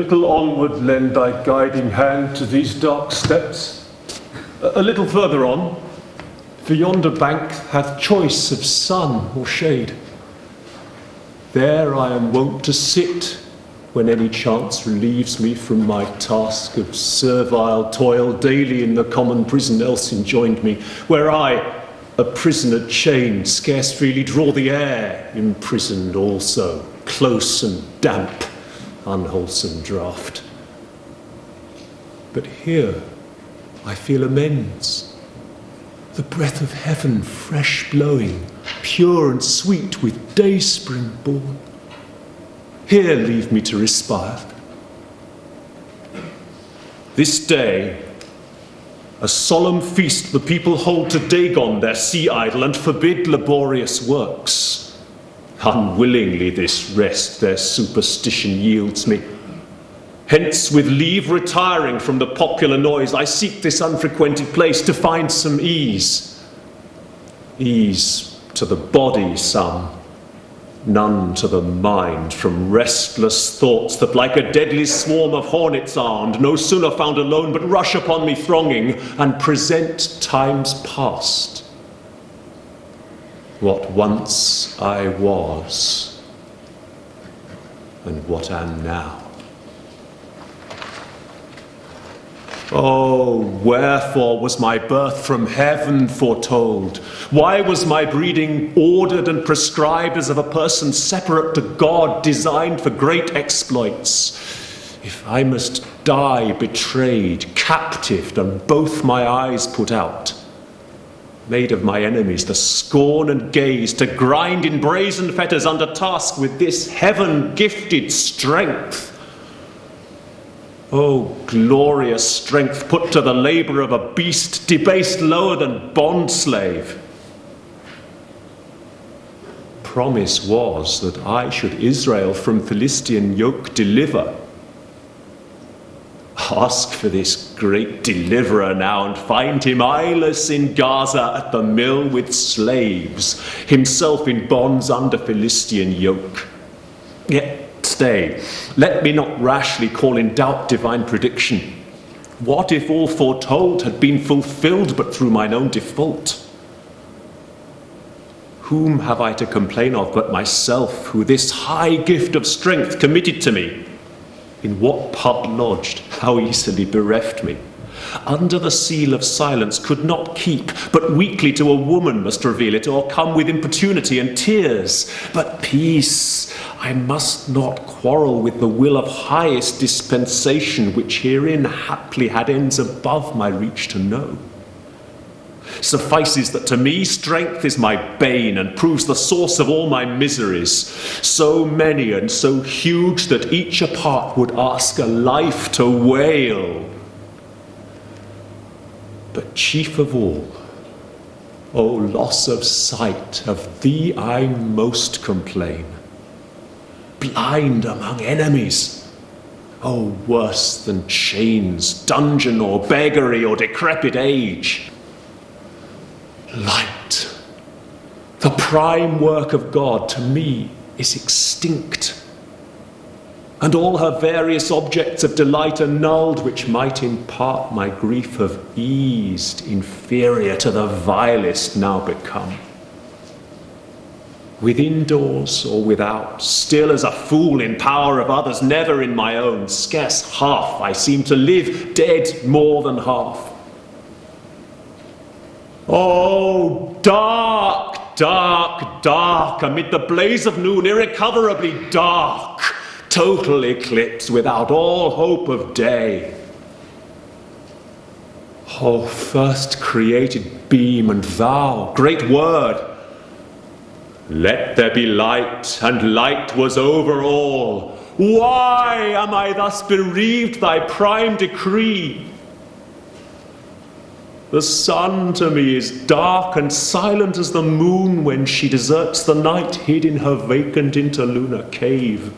little onward lend thy guiding hand to these dark steps. A little further on, for yonder bank hath choice of sun or shade. There I am wont to sit, when any chance relieves me from my task of servile toil daily in the common prison else enjoined me, where I, a prisoner chained, scarce freely draw the air, imprisoned also, close and damp, unwholesome draught. But here I feel amends, the breath of heaven fresh blowing, pure and sweet with dayspring born. Here leave me to respire. This day, a solemn feast the people hold to Dagon, their sea idol, and forbid laborious works. Unwillingly this rest their superstition yields me. Hence, with leave retiring from the popular noise, I seek this unfrequented place to find some ease. Ease to the body some, none to the mind, from restless thoughts that like a deadly swarm of hornets armed, no sooner found alone, but rush upon me thronging, and present times past. What once I was, and what am now. Oh, wherefore was my birth from heaven foretold? Why was my breeding ordered and prescribed as of a person separate to God, designed for great exploits? If I must die betrayed, captived, and both my eyes put out, made of my enemies the scorn and gaze, to grind in brazen fetters under task with this heaven-gifted strength. Oh, glorious strength put to the labor of a beast, debased lower than bond-slave. Promise was that I should Israel from Philistine yoke deliver. Ask for this great deliverer now, and find him eyeless in Gaza at the mill with slaves, himself in bonds under Philistine yoke. Yet stay, let me not rashly call in doubt divine prediction. What if all foretold had been fulfilled but through mine own default? Whom have I to complain of but myself, who this high gift of strength committed to me? In what part lodged, how easily bereft me? Under the seal of silence could not keep, but weakly to a woman must reveal it, or come with importunity and tears. But peace, I must not quarrel with the will of highest dispensation, which herein haply had ends above my reach to know. Suffices that to me strength is my bane, and proves the source of all my miseries, so many and so huge that each apart would ask a life to wail. But chief of all, O loss of sight, of thee I most complain. Blind among enemies, O worse than chains, dungeon or beggary or decrepit age. Light, the prime work of God, to me is extinct, and all her various objects of delight annulled, which might in part my grief have eased, inferior to the vilest now become. Within doors or without, still as a fool in power of others, never in my own, scarce half I seem to live, dead more than half. Oh, dark, dark, dark, amid the blaze of noon, irrecoverably dark, total eclipse without all hope of day. Oh, first created beam, and thou, great word, let there be light, and light was over all. Why am I thus bereaved thy prime decree? The sun to me is dark and silent as the moon when she deserts the night, hid in her vacant interlunar cave.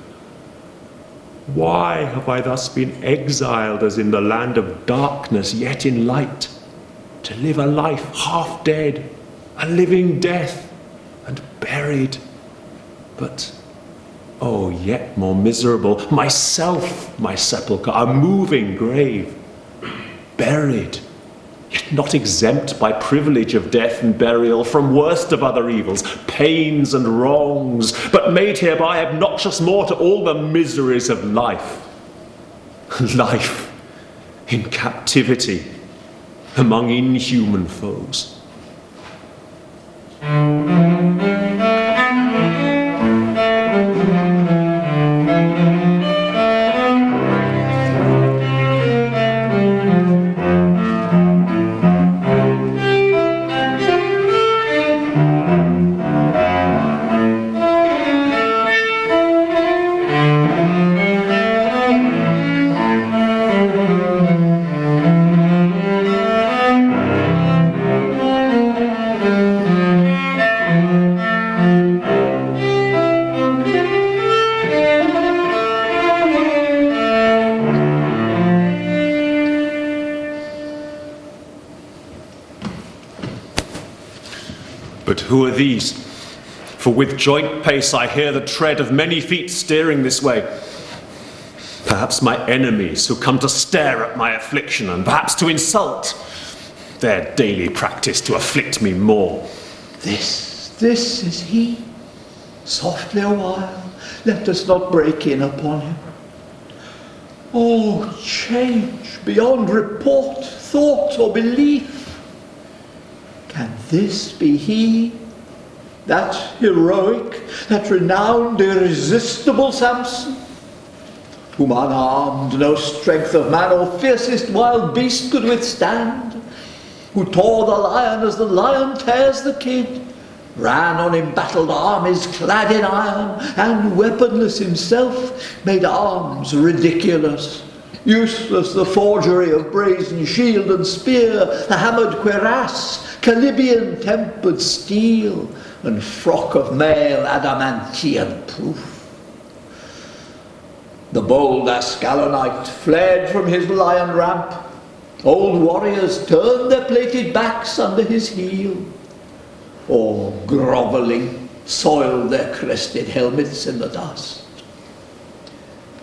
Why have I thus been exiled as in the land of darkness, yet in light, to live a life half dead, a living death, and buried, but Oh, yet more miserable, myself my sepulchre, a moving grave, buried, yet not exempt by privilege of death and burial from worst of other evils, pains and wrongs, but made hereby obnoxious more to all the miseries of life. Life in captivity among inhuman foes. But who are these? For with joint pace I hear the tread of many feet steering this way. Perhaps my enemies who come to stare at my affliction, and perhaps to insult. Their daily practice to afflict me more. This is he. Softly a while, let us not break in upon him. Oh, change beyond report, thought, or belief. Can this be he, that heroic, that renowned, irresistible Samson, whom unarmed no strength of man or fiercest wild beast could withstand, who tore the lion as the lion tears the kid, ran on embattled armies clad in iron, and weaponless himself made arms ridiculous, useless the forgery of brazen shield and spear, the hammered cuirass, Calibian tempered steel, and frock of mail adamantian proof. The bold Ascalonite fled from his lion ramp. Old warriors turned their plated backs under his heel, or grovelling soiled their crested helmets in the dust.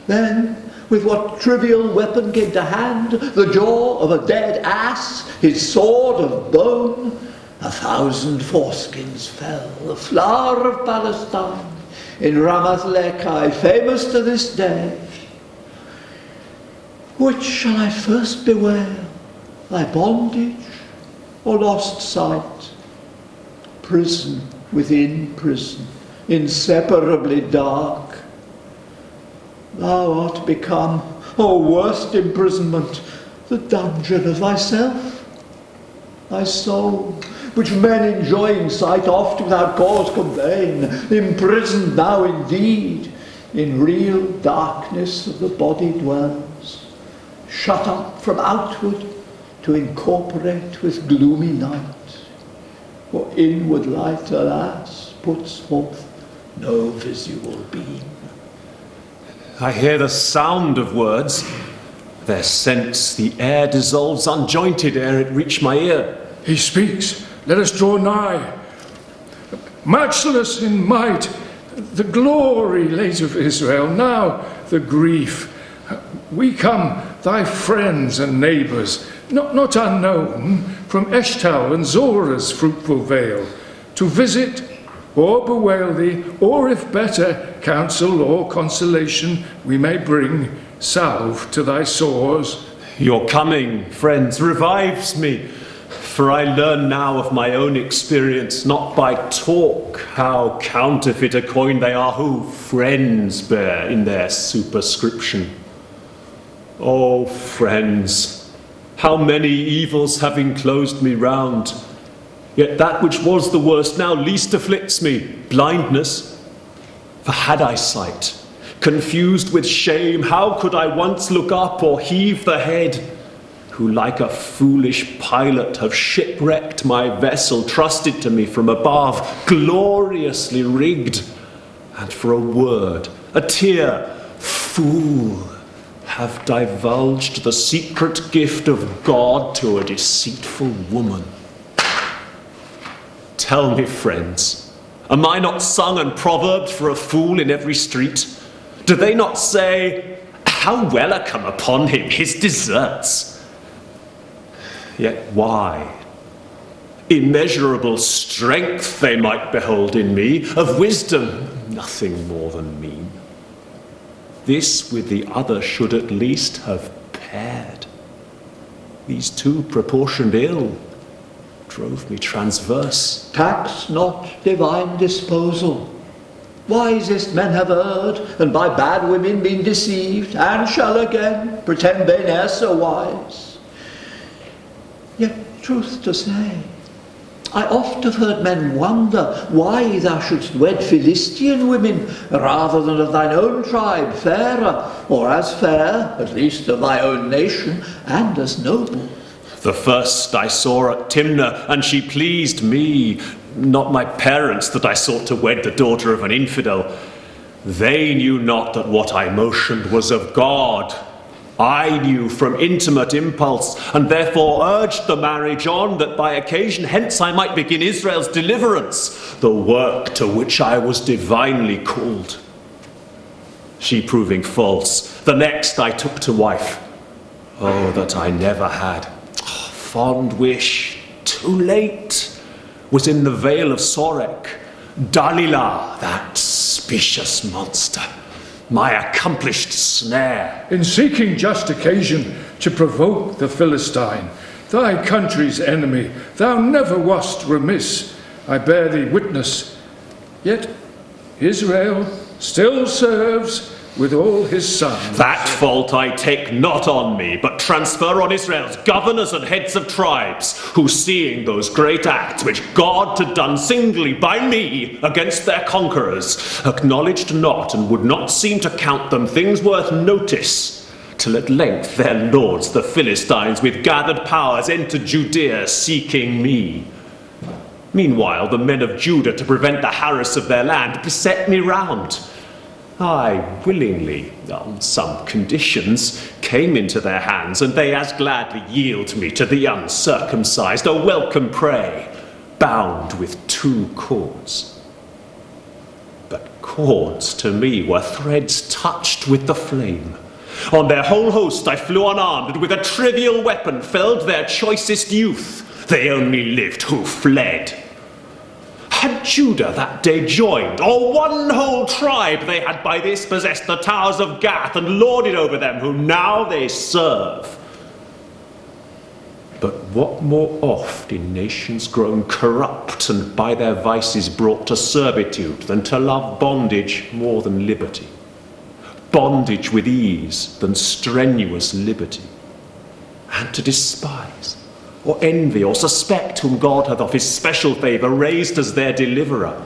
Then, with what trivial weapon came to hand, the jaw of a dead ass, his sword of bone, 1,000 foreskins fell, the flower of Palestine, in Ramath Lehi, famous to this day. Which shall I first bewail, thy bondage or lost sight? Prison within prison, inseparably dark. Thou art become, O worst imprisonment, the dungeon of thyself. Thy soul, which men enjoying sight oft without cause complain, imprisoned now indeed, in real darkness of the body dwells, shut up from outward to incorporate with gloomy night. For inward light, alas, puts forth no visible beam. I hear the sound of words. Their sense the air dissolves unjointed ere it reach my ear. He speaks. Let us draw nigh. Matchless in might, the glory late of Israel, now the grief. We come, thy friends and neighbours, not unknown, from Eshtal and Zora's fruitful vale, to visit or bewail thee, or if better, counsel or consolation we may bring, salve to thy sores. Your coming, friends, revives me, for I learn now of my own experience, not by talk, how counterfeit a coin they are who friends bear in their superscription. Oh, friends, how many evils have enclosed me round, yet that which was the worst now least afflicts me, blindness. For had I sight, confused with shame, how could I once look up or heave the head, who like a foolish pilot have shipwrecked my vessel trusted to me from above, gloriously rigged, and for a word, a tear, fool, have divulged the secret gift of God to a deceitful woman. Tell me, friends, Am I not sung and proverbed for a fool in every street? Do they not say, how well are come upon him his deserts? Yet why? Immeasurable strength they might behold in me, of wisdom nothing more than mean. This with the other should at least have paired. These two proportioned ill drove me transverse. Tax not divine disposal. Wisest men have erred, and by bad women been deceived, and shall again pretend they ne'er so wise. Yet, truth to say, I oft have heard men wonder why thou shouldst wed Philistine women rather than of thine own tribe, fairer, or as fair, at least of thy own nation, and as noble. The first I saw at Timnah, and she pleased me, not my parents that I sought to wed the daughter of an infidel. They knew not that what I motioned was of God. I knew from intimate impulse, and therefore urged the marriage on, that by occasion hence I might begin Israel's deliverance, the work to which I was divinely called. She proving false, the next I took to wife. Oh, that I never had. Fond wish, too late, was in the vale of Sorek. Dalilah, that specious monster, my accomplished snare. In seeking just occasion to provoke the Philistine, thy country's enemy, thou never wast remiss, I bear thee witness. Yet Israel still serves with all his sons. That fault I take not on me, but transfer on Israel's governors and heads of tribes, who seeing those great acts which God had done singly by me against their conquerors, acknowledged not and would not seem to count them things worth notice, till at length their lords the Philistines with gathered powers entered Judea seeking me. Meanwhile the men of Judah, to prevent the harass of their land, beset me round. I willingly, on some conditions, came into their hands, and they as gladly yield me to the uncircumcised, a welcome prey, bound with two cords. But cords to me were threads touched with the flame. On their whole host I flew unarmed, and with a trivial weapon felled their choicest youth. They only lived who fled. Had Judah that day joined, or one whole tribe, they had by this possessed the towers of Gath and lorded over them, whom now they serve. But what more oft in nations grown corrupt and by their vices brought to servitude than to love bondage more than liberty, bondage with ease than strenuous liberty, and to despise or envy, or suspect whom God hath of his special favour raised as their deliverer.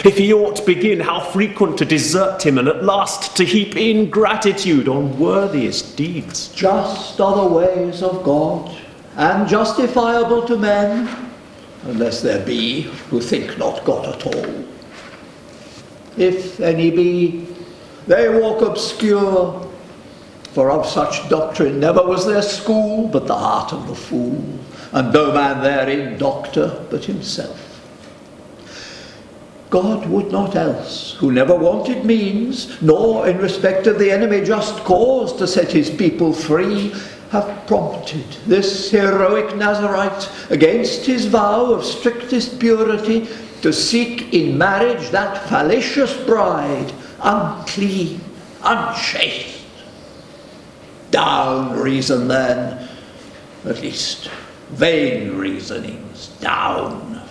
If he ought begin, how frequent to desert him, and at last to heap ingratitude on worthiest deeds. Just are the ways of God, and justifiable to men, unless there be who think not God at all. If any be, they walk obscure, for of such doctrine never was there school but the heart of the fool, and no man therein doctor but himself. God would not else, who never wanted means, nor in respect of the enemy just cause to set his people free, have prompted this heroic Nazarite against his vow of strictest purity to seek in marriage that fallacious bride, unclean, unchaste. Down reason then, at least vain reasonings down.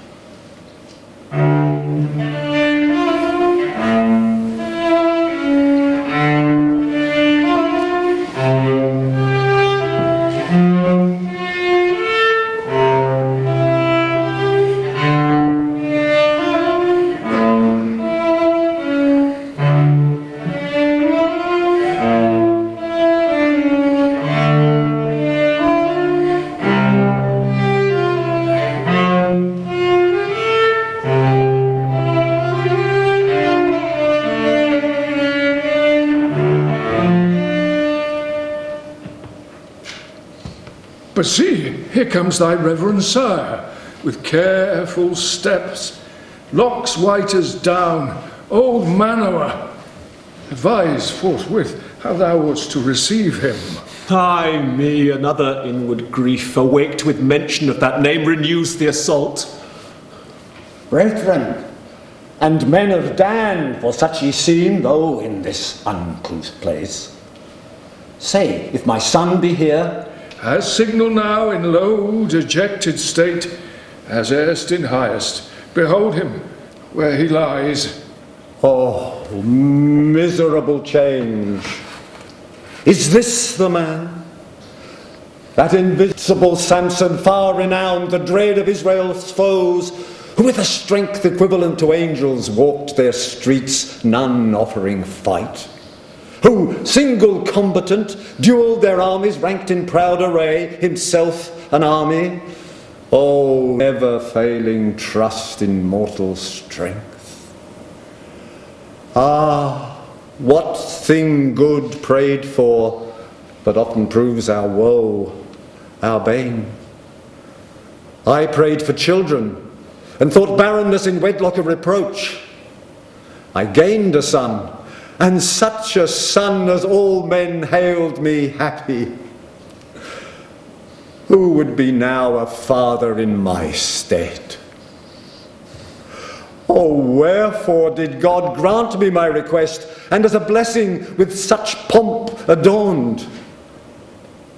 But see, here comes thy reverend sire, with careful steps, locks white as down, old Manoah. Advise forthwith how thou wouldst to receive him. Ay me, another inward grief, awaked with mention of that name, renews the assault. Brethren, and men of Dan, for such ye seem, though in this uncouth place, say, if my son be here, As signal now in low, dejected state, as erst in highest, behold him where he lies. oh, miserable change! Is this the man? That invincible Samson, far renowned, the dread of Israel's foes, who with a strength equivalent to angels walked their streets, none offering fight, who, single combatant, duelled their armies, ranked in proud array, himself an army. Oh, never failing trust in mortal strength. Ah, what thing good prayed for, but often proves our woe, our bane. I prayed for children, and thought barrenness in wedlock a reproach. I gained a son, and such a son as all men hailed me happy. Who would be now a father in my stead? Oh, wherefore did God grant me my request, and as a blessing with such pomp adorned?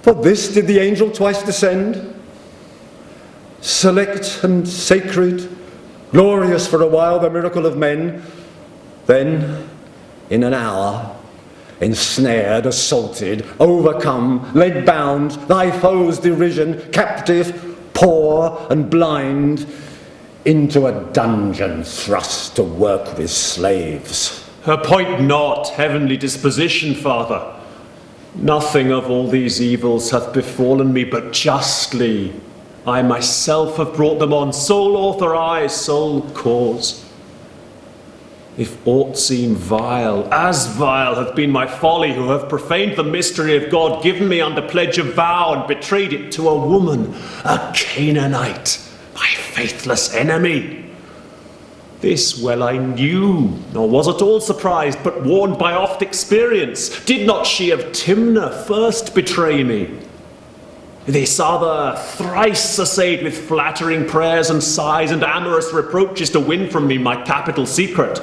For this did the angel twice descend? Select and sacred, glorious for a while the miracle of men, then in an hour, ensnared, assaulted, overcome, led bound, thy foes' derision, captive, poor and blind, into a dungeon thrust to work with slaves. Appoint not heavenly disposition, Father. Nothing of all these evils hath befallen me but justly. I myself have brought them on, sole author, sole cause. If aught seem vile, as vile hath been my folly, who have profaned the mystery of God, given me under pledge of vow, and betrayed it to a woman, a Canaanite, my faithless enemy. This well I knew, nor was at all surprised, but warned by oft experience. Did not she of Timnah first betray me? This other, thrice assayed with flattering prayers and sighs and amorous reproaches to win from me my capital secret.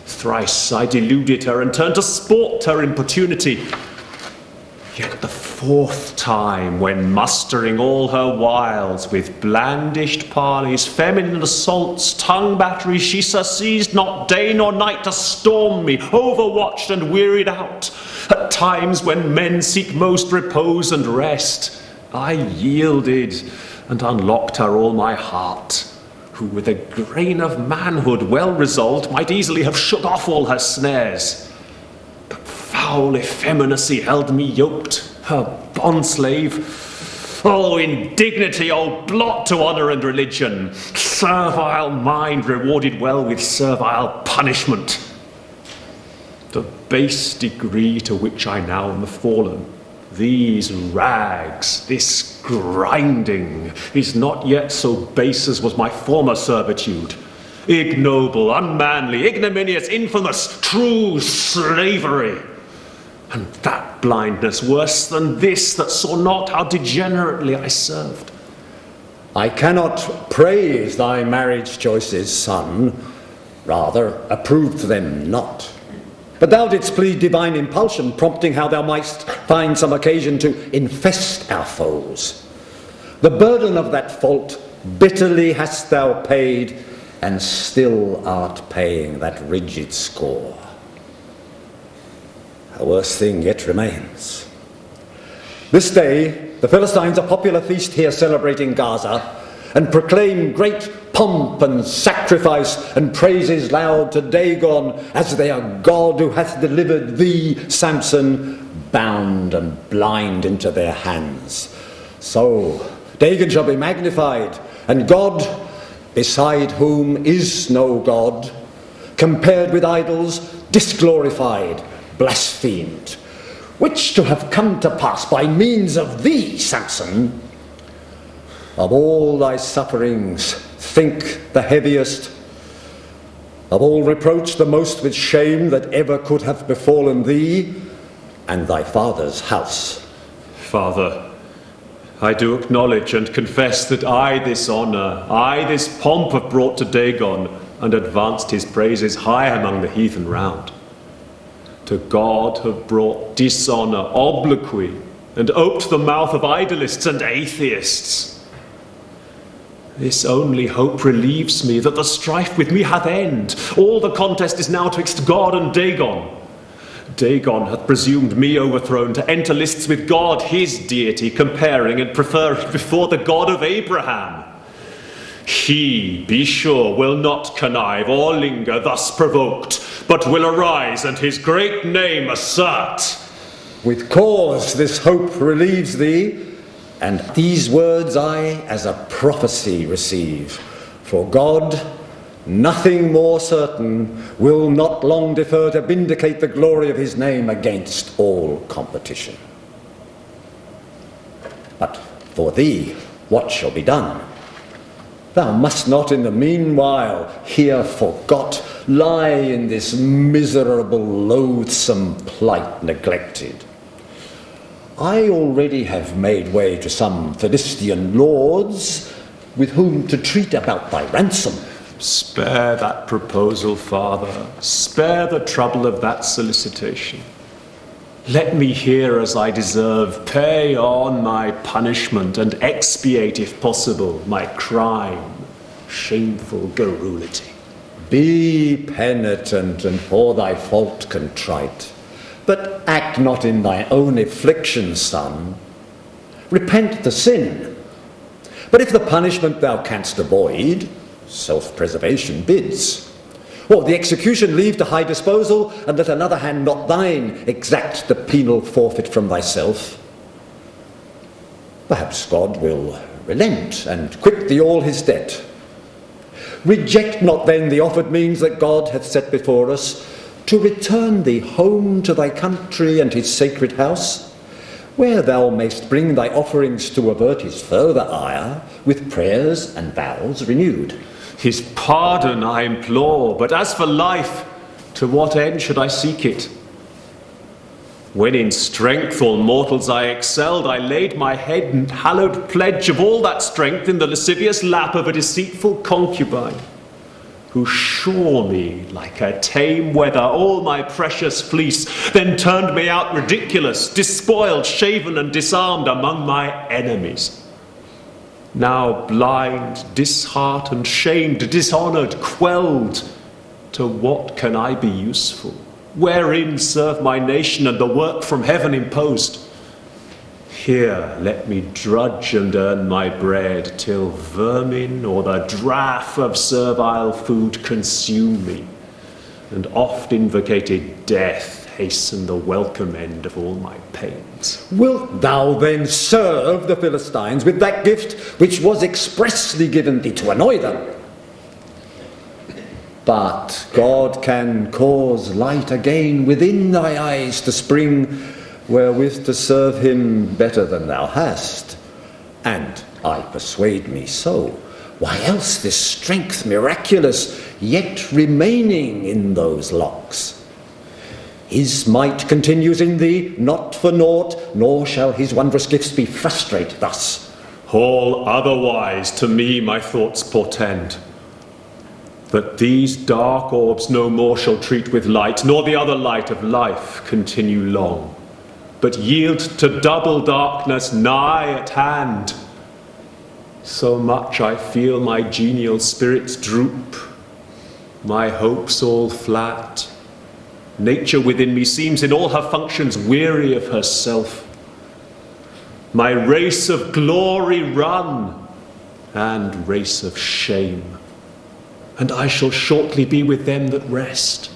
Thrice I deluded her and turned to sport her importunity. Yet the fourth time, when mustering all her wiles, with blandished parleys, feminine assaults, tongue batteries, she surceased not day nor night to storm me, overwatched and wearied out. At times when men seek most repose and rest, I yielded and unlocked her all my heart, who with a grain of manhood well resolved might easily have shook off all her snares. But foul effeminacy held me yoked, her bondslave. Oh, indignity, oh, blot to honour and religion! Servile mind rewarded well with servile punishment. The base degree to which I now am fallen, these rags, this grinding, is not yet so base as was my former servitude. Ignoble, unmanly, ignominious, infamous, true slavery. And that blindness worse than this, that saw not how degenerately I served. I cannot praise thy marriage choices, son, rather approve them not. But thou didst plead divine impulsion, prompting how thou mightst find some occasion to infest our foes. The burden of that fault bitterly hast thou paid, and still art paying that rigid score. A worse thing yet remains. This day the Philistines a popular feast here celebrate in Gaza, and proclaim great pomp and sacrifice and praises loud to Dagon as their God, who hath delivered thee, Samson, bound and blind into their hands. So Dagon shall be magnified, and God, beside whom is no God, compared with idols, disglorified, blasphemed, which to have come to pass by means of thee, Samson. Of all thy sufferings, think the heaviest of all reproach the most with shame that ever could have befallen thee and thy father's house. Father, I do acknowledge and confess that I this honour, I this pomp have brought to Dagon, and advanced his praises high among the heathen round. To God have brought dishonour, obloquy, and oped the mouth of idolists and atheists. This only hope relieves me, that the strife with me hath end. All the contest is now twixt God and Dagon. Dagon hath presumed me overthrown to enter lists with God, his deity, comparing and preferring before the God of Abraham. He, be sure, will not connive or linger thus provoked, but will arise and his great name assert. With cause this hope relieves thee, and these words I as a prophecy receive. For God, nothing more certain, will not long defer to vindicate the glory of his name against all competition. But for thee, what shall be done? Thou must not in the meanwhile, here forgot, lie in this miserable, loathsome plight neglected. I already have made way to some Philistine lords, with whom to treat about thy ransom. Spare that proposal, Father. Spare the trouble of that solicitation. Let me here as I deserve, pay on my punishment, and expiate, if possible, my crime, shameful garrulity. Be penitent and for thy fault contrite, but act not in thy own affliction, son. Repent the sin. But if the punishment thou canst avoid, self-preservation bids. Or the execution leave to high disposal, and let another hand, not thine, exact the penal forfeit from thyself. Perhaps God will relent and quit thee all his debt. Reject not then the offered means that God hath set before us, to return thee home to thy country and his sacred house, where thou mayst bring thy offerings to avert his further ire, with prayers and vows renewed. His pardon I implore, but as for life, to what end should I seek it? When in strength all mortals I excelled, I laid my head and hallowed pledge of all that strength in the lascivious lap of a deceitful concubine, who shore me like a tame wether all my precious fleece, then turned me out ridiculous, despoiled, shaven and disarmed among my enemies. Now blind, disheartened, shamed, dishonoured, quelled, to what can I be useful? Wherein serve my nation and the work from heaven imposed? Here let me drudge and earn my bread, till vermin or the draught of servile food consume me, and oft invocated death hasten the welcome end of all my pains. Wilt thou then serve the Philistines with that gift which was expressly given thee to annoy them? But God can cause light again within thy eyes to spring, wherewith to serve him better than thou hast. And I persuade me so. Why else this strength miraculous, yet remaining in those locks? His might continues in thee, not for naught, nor shall his wondrous gifts be frustrate thus. All otherwise to me my thoughts portend, that these dark orbs no more shall treat with light, nor the other light of life continue long, but yield to double darkness nigh at hand. So much I feel my genial spirits droop, my hopes all flat. Nature within me seems in all her functions weary of herself. My race of glory run, and race of shame, and I shall shortly be with them that rest.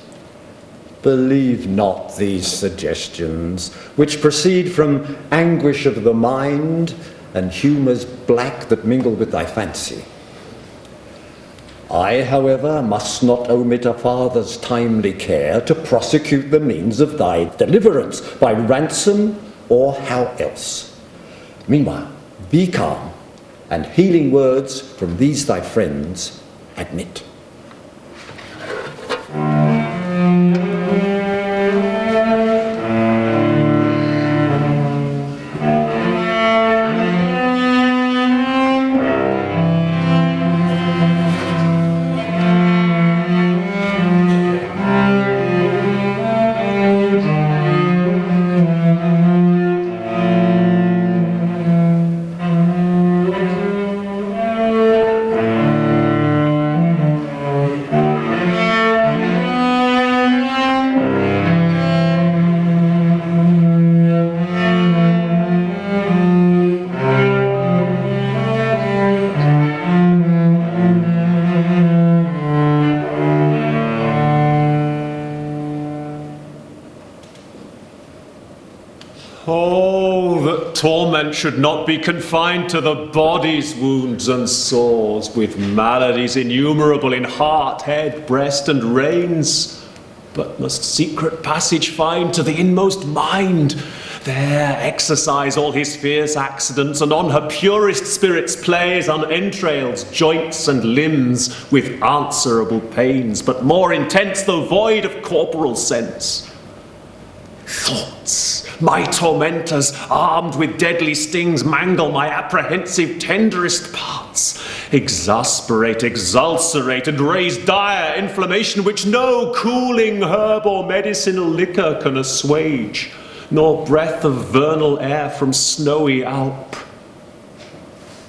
Believe not these suggestions, which proceed from anguish of the mind and humours black that mingle with thy fancy. I, however, must not omit a father's timely care to prosecute the means of thy deliverance by ransom or how else. Meanwhile, be calm, and healing words from these thy friends admit. torment should not be confined to the body's wounds and sores, with maladies innumerable in heart, head, breast, and reins, but must secret passage find to the inmost mind, there exercise all his fierce accidents, and on her purest spirits plays on entrails, joints, and limbs, with answerable pains, but more intense though void of corporal sense. Thoughts, my tormentors, armed with deadly stings, mangle my apprehensive tenderest parts, exasperate, exulcerate, and raise dire inflammation which no cooling herb or medicinal liquor can assuage, nor breath of vernal air from snowy Alp.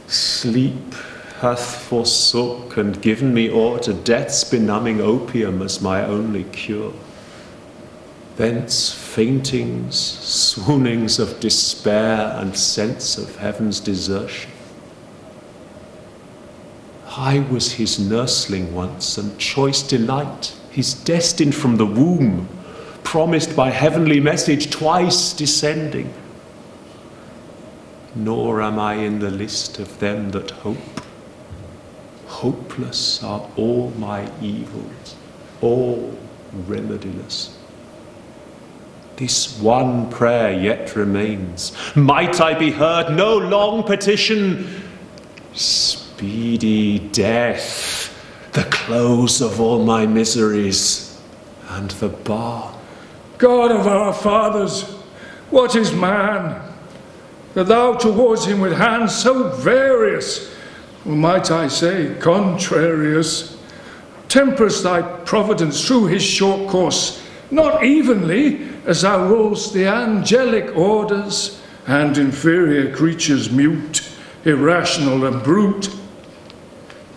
Sleep hath forsook and given me o'er to death's benumbing opium as my only cure. Thence faintings, swoonings of despair, and sense of heaven's desertion. I was his nursling once, and choice delight, his destined from the womb, promised by heavenly message twice descending. Nor am I in the list of them that hope. Hopeless are all my evils, all remediless. This one prayer yet remains. Might I be heard, no long petition, speedy death, the close of all my miseries, and the bar. God of our fathers, what is man, that thou towards him with hands so various, or might I say contrarious, temperest thy providence through his short course, not evenly, as thou rulest the angelic orders and inferior creatures mute, irrational and brute,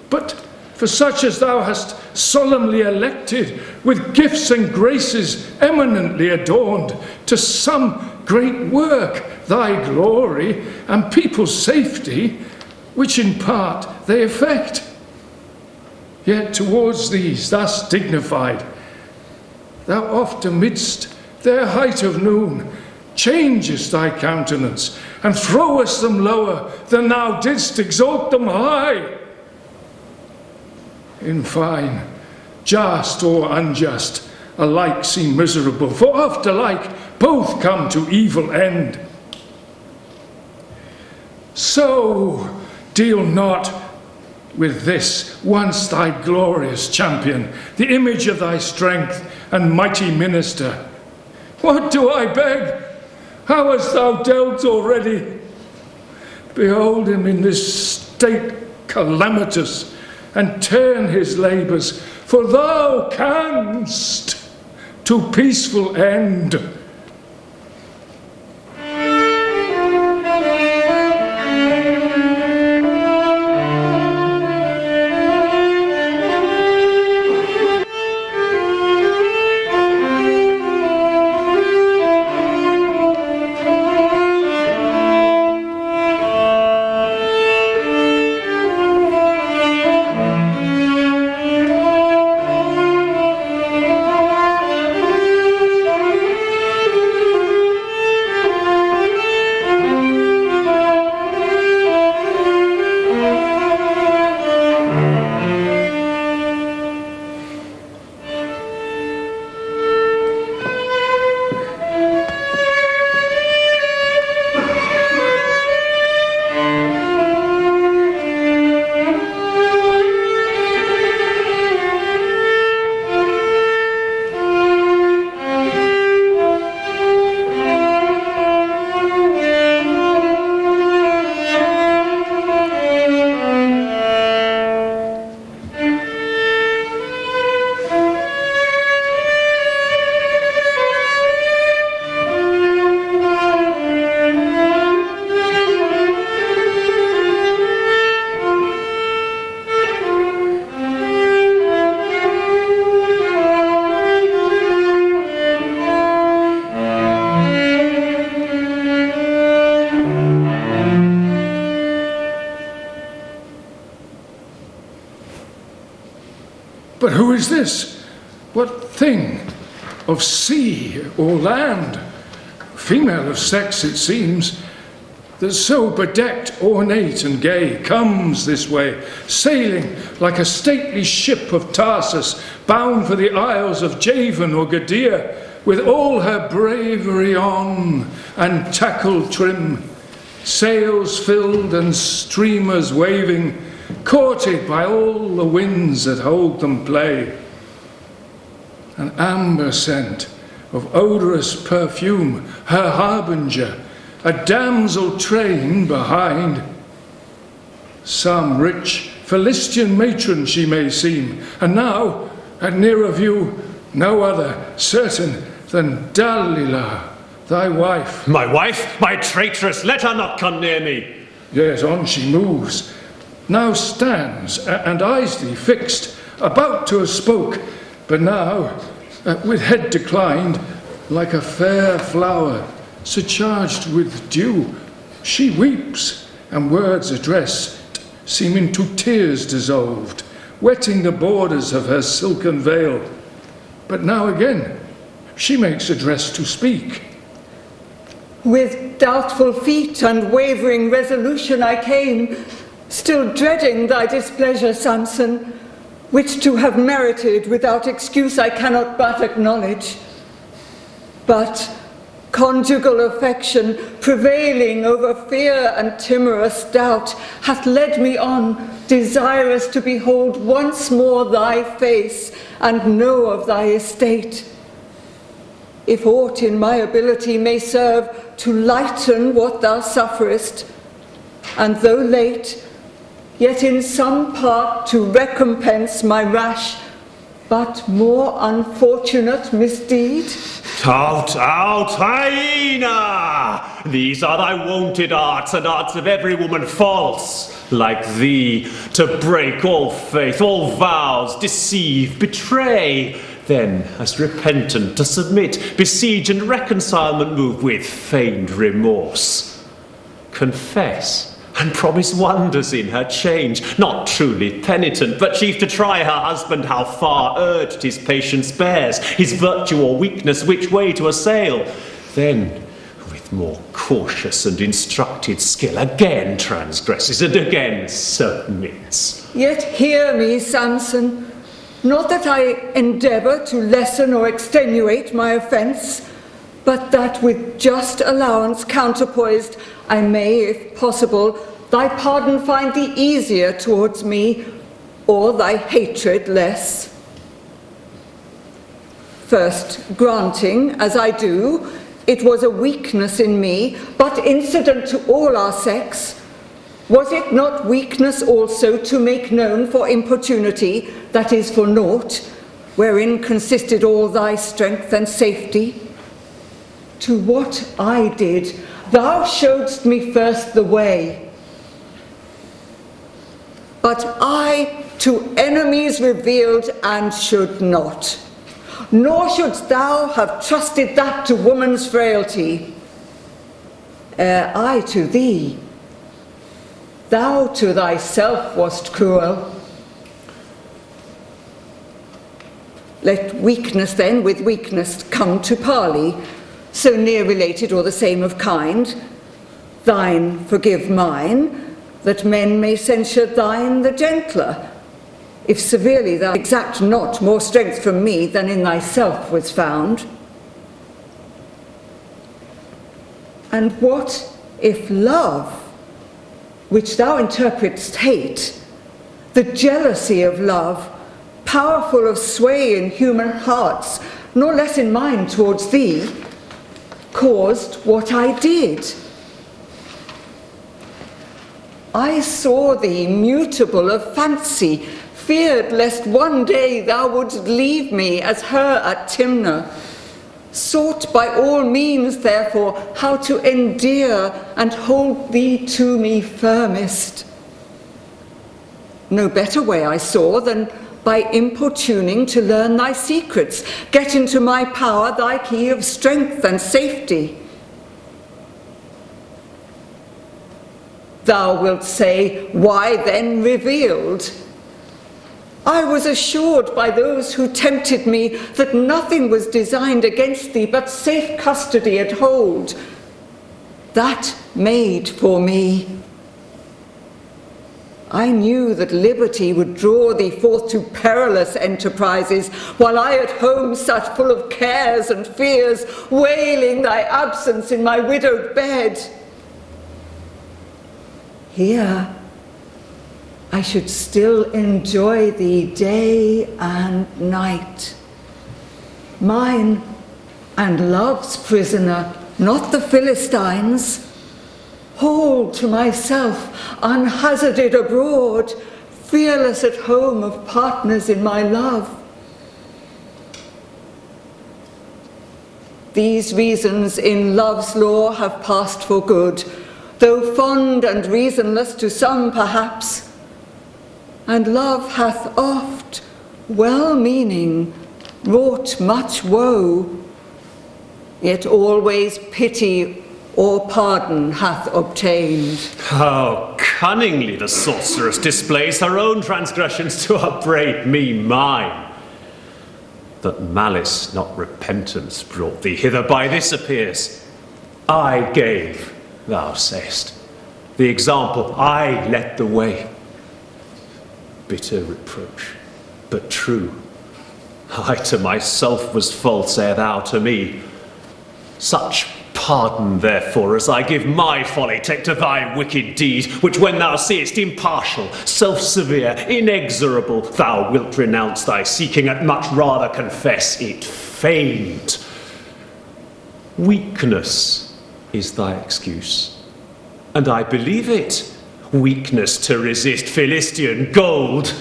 but for such as thou hast solemnly elected, with gifts and graces eminently adorned, to some great work, thy glory and people's safety, which in part they effect. Yet towards these thus dignified, thou oft amidst their height of noon changest thy countenance, and throwest them lower than thou didst exalt them high. In fine, just or unjust, alike seem miserable, for oft alike both come to evil end. So deal not with this once thy glorious champion, the image of thy strength and mighty minister. What do I beg? How hast thou dealt already? Behold him in this state calamitous, and turn his labours, for thou canst, to peaceful end. But who is this? What thing of sea or land? Female of sex, it seems. that so bedecked, ornate and gay, comes this way, sailing like a stately ship of Tarsus, bound for the isles of Javan or Gadea, with all her bravery on and tackle trim, sails filled and streamers waving, courted by all the winds that hold them play. An amber scent of odorous perfume, her harbinger, a damsel train behind. Some rich Philistine matron she may seem, and now, at nearer view, no other certain than Dalilah, thy wife. My wife? My traitress, let her not come near me. Yes, on she moves, now stands and eyes thee fixed, about to have spoke, but now, with head declined, like a fair flower, surcharged with dew, she weeps, and words addressed seem into tears dissolved, wetting the borders of her silken veil. But now again, she makes address to speak. With doubtful feet and wavering resolution I came, still dreading thy displeasure, Samson, which to have merited without excuse I cannot but acknowledge. But conjugal affection, prevailing over fear and timorous doubt, hath led me on, desirous to behold once more thy face and know of thy estate. If aught in my ability may serve to lighten what thou sufferest, and though late, yet in some part to recompense my rash, but more unfortunate misdeed. Out, out, hyena! These are thy wonted arts, and arts of every woman false, like thee, to break all faith, all vows, deceive, betray, then, as repentant, to submit, besiege, and reconcilement move with feigned remorse. Confess, and promise wonders in her change, not truly penitent, but chief to try her husband how far urged his patience bears, his virtue or weakness which way to assail. Then, with more cautious and instructed skill, again transgresses and again submits. Yet hear me, Samson, not that I endeavour to lessen or extenuate my offence, but that with just allowance counterpoised, I may, if possible, thy pardon find thee easier towards me, or thy hatred less. First, granting, as I do, it was a weakness in me, but incident to all our sex, was it not weakness also to make known for importunity, that is for naught, wherein consisted all thy strength and safety? To what I did, thou showedst me first the way. But I to enemies revealed and should not. Nor shouldst thou have trusted that to woman's frailty. Ere I to thee, thou to thyself wast cruel. Let weakness then with weakness come to parley, so near related or the same of kind. Thine forgive mine, that men may censure thine the gentler, if severely thou exact not more strength from me than in thyself was found. And what if love, which thou interpretst hate, the jealousy of love, powerful of sway in human hearts, nor less in mine towards thee, caused what I did? I saw thee mutable of fancy, feared lest one day thou wouldst leave me as her at Timnah, sought by all means therefore how to endear and hold thee to me firmest. No better way I saw than by importuning to learn thy secrets, get into my power thy key of strength and safety. Thou wilt say, why then revealed? I was assured by those who tempted me that nothing was designed against thee but safe custody and hold. that made for me. I knew that liberty would draw thee forth to perilous enterprises, while I at home sat full of cares and fears, wailing thy absence in my widowed bed. Here I should still enjoy thee day and night, mine and love's prisoner, not the Philistines. Whole to myself, unhazarded abroad, fearless at home of partners in my love. These reasons in love's law have passed for good, though fond and reasonless to some perhaps. And love hath oft, well-meaning, wrought much woe, yet always pity or pardon hath obtained. How cunningly the sorceress displays her own transgressions to upbraid me mine. That malice, not repentance, brought thee hither by this appears. I gave, thou sayest, the example, I led the way. Bitter reproach, but true. I to myself was false ere thou to me. Such pardon, therefore, as I give my folly, take to thy wicked deed, which when thou seest impartial, self-severe, inexorable, thou wilt renounce thy seeking, and much rather confess it feigned. Weakness is thy excuse, and I believe it. Weakness to resist Philistian gold.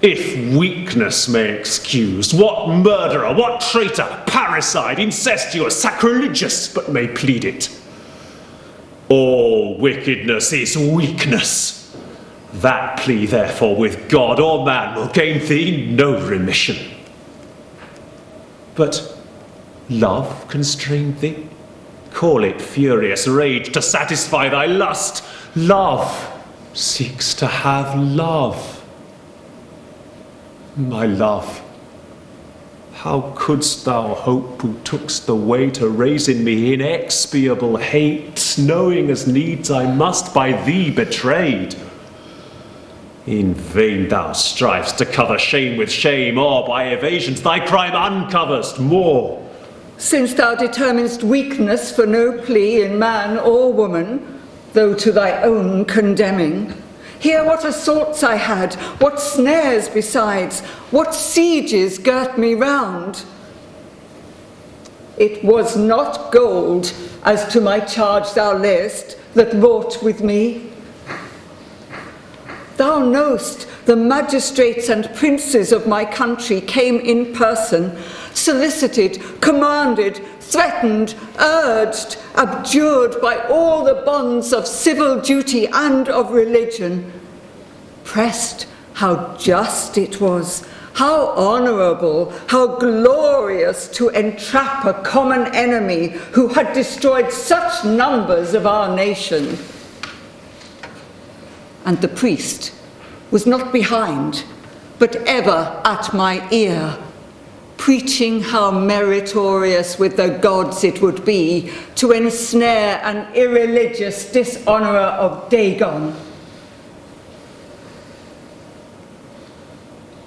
If weakness may excuse, what murderer, what traitor, parricide, incestuous, sacrilegious, but may plead it? All wickedness is weakness. That plea, therefore, with God or man will gain thee no remission. But love constrained thee? Call it furious rage to satisfy thy lust. Love seeks to have love. My love, how couldst thou hope who tookst the way to raise in me inexpiable hate, knowing as needs I must by thee betrayed? In vain thou strivest to cover shame with shame, or by evasions thy crime uncoverst more. Since thou determinest weakness for no plea in man or woman, though to thy own condemning, hear what assaults I had, what snares besides, what sieges girt me round. It was not gold, as to my charge thou layest, that wrought with me. Thou know'st the magistrates and princes of my country came in person, solicited, commanded, threatened, urged, abjured by all the bonds of civil duty and of religion, pressed how just it was, how honourable, how glorious to entrap a common enemy who had destroyed such numbers of our nation. And the priest was not behind, but ever at my ear, preaching how meritorious with the gods it would be to ensnare an irreligious dishonourer of Dagon.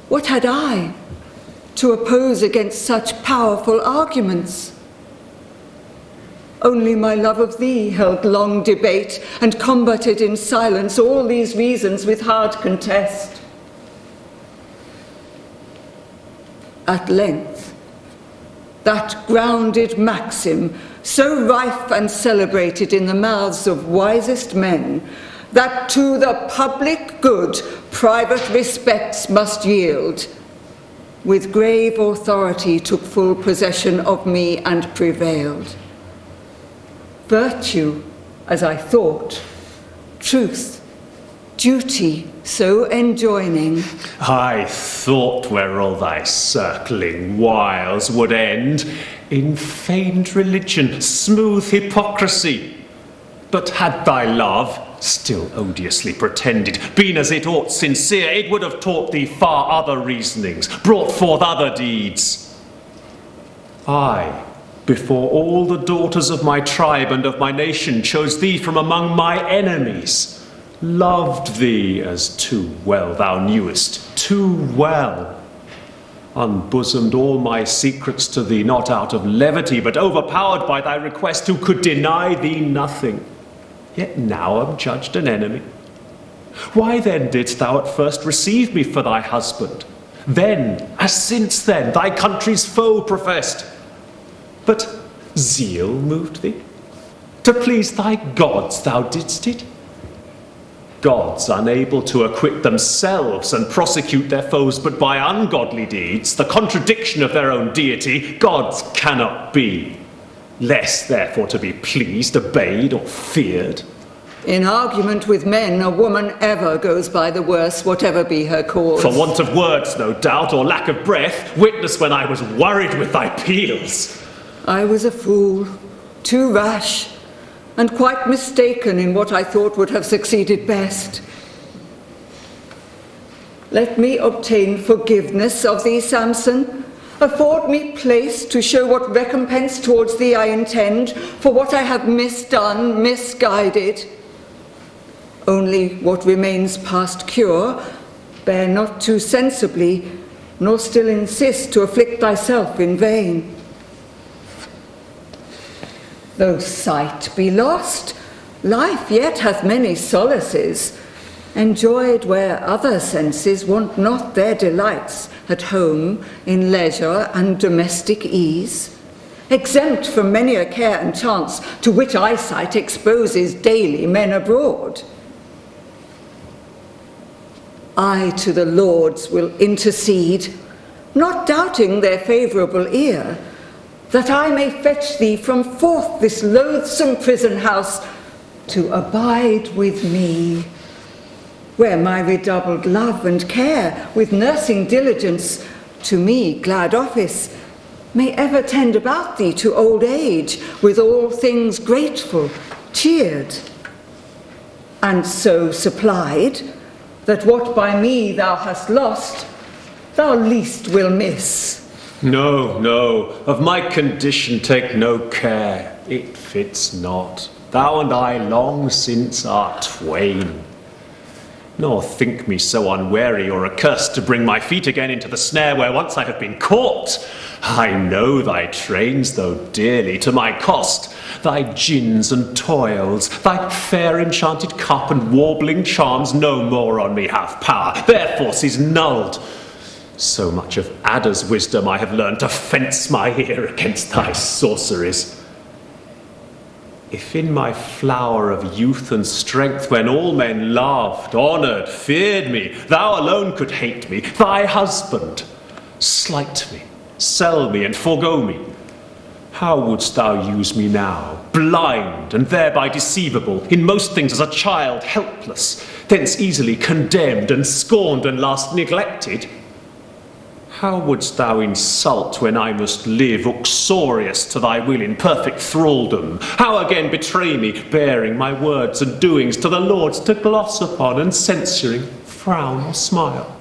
What had I to oppose against such powerful arguments? Only my love of thee held long debate, and combated in silence all these reasons with hard contest. At length, that grounded maxim, so rife and celebrated in the mouths of wisest men, that to the public good private respects must yield, with grave authority took full possession of me and prevailed. Virtue, as I thought, truth, duty so enjoining. I thought where all thy circling wiles would end, in feigned religion, smooth hypocrisy. But had thy love, still odiously pretended, been as it ought sincere, it would have taught thee far other reasonings, brought forth other deeds. I before all the daughters of my tribe and of my nation chose thee from among my enemies, loved thee as too well thou knewest, too well, unbosomed all my secrets to thee, not out of levity, but overpowered by thy request, who could deny thee nothing, yet now am judged an enemy. Why then didst thou at first receive me for thy husband? Then, as since then, thy country's foe professed. But zeal moved thee? To please thy gods thou didst it? Gods unable to acquit themselves and prosecute their foes but by ungodly deeds, the contradiction of their own deity, gods cannot be. Less therefore to be pleased, obeyed, or feared. In argument with men, a woman ever goes by the worse, whatever be her cause. For want of words, no doubt, or lack of breath, witness when I was worried with thy peals. I was a fool, too rash, and quite mistaken in what I thought would have succeeded best. Let me obtain forgiveness of thee, Samson. Afford me place to show what recompense towards thee I intend for what I have misdone, misguided. Only what remains past cure, bear not too sensibly, nor still insist to afflict thyself in vain. Though sight be lost, life yet hath many solaces, enjoyed where other senses want not their delights, at home, in leisure and domestic ease, exempt from many a care and chance to which eyesight exposes daily men abroad. I to the Lords will intercede, not doubting their favourable ear, that I may fetch thee from forth this loathsome prison house to abide with me, where my redoubled love and care, with nursing diligence, to me glad office, may ever tend about thee to old age, with all things grateful, cheered, and so supplied, that what by me thou hast lost, thou least will miss. No, no, of my condition take no care, it fits not. Thou and I long since are twain. Nor think me so unwary or accursed to bring my feet again into the snare where once I have been caught. I know thy trains, though dearly, to my cost, thy gins and toils, thy fair enchanted cup and warbling charms no more on me have power, their force is nulled. So much of adder's wisdom I have learned to fence my ear against thy sorceries. If in my flower of youth and strength, when all men loved, honoured, feared me, thou alone could hate me, thy husband, slight me, sell me and forego me, how wouldst thou use me now, blind and thereby deceivable, in most things as a child helpless, thence easily condemned and scorned and last neglected? How wouldst thou insult when I must live uxorious to thy will in perfect thraldom? How again betray me, bearing my words and doings to the Lords to gloss upon and censuring, frown or smile?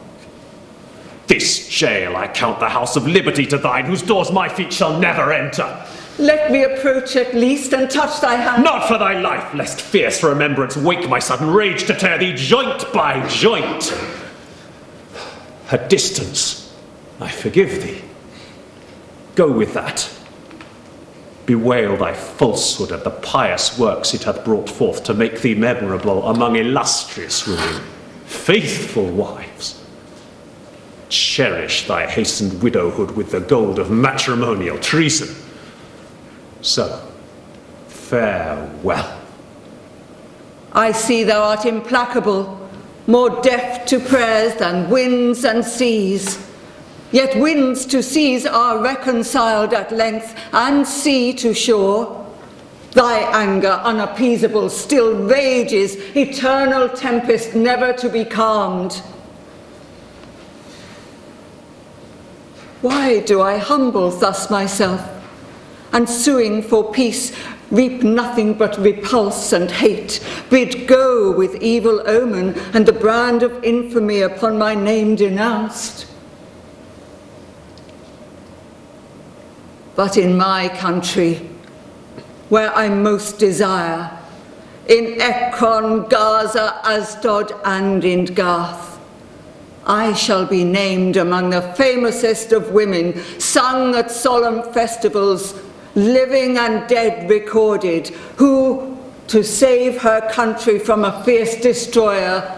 This jail I count the house of liberty to thine, whose doors my feet shall never enter. Let me approach at least and touch thy hand. Not for thy life, lest fierce remembrance wake my sudden rage to tear thee joint by joint. At distance, I forgive thee. Go with that. Bewail thy falsehood and the pious works it hath brought forth to make thee memorable among illustrious women, faithful wives. Cherish thy hastened widowhood with the gold of matrimonial treason. So, farewell. I see thou art implacable, more deaf to prayers than winds and seas. Yet winds to seas are reconciled at length, and sea to shore. Thy anger unappeasable still rages, eternal tempest never to be calmed. Why do I humble thus myself, and suing for peace, reap nothing but repulse and hate, bid go with evil omen, and the brand of infamy upon my name denounced? but in my country, where I most desire, in Ekron, Gaza, Asdod, and in Gath. I shall be named among the famousest of women, sung at solemn festivals, living and dead recorded, who, to save her country from a fierce destroyer,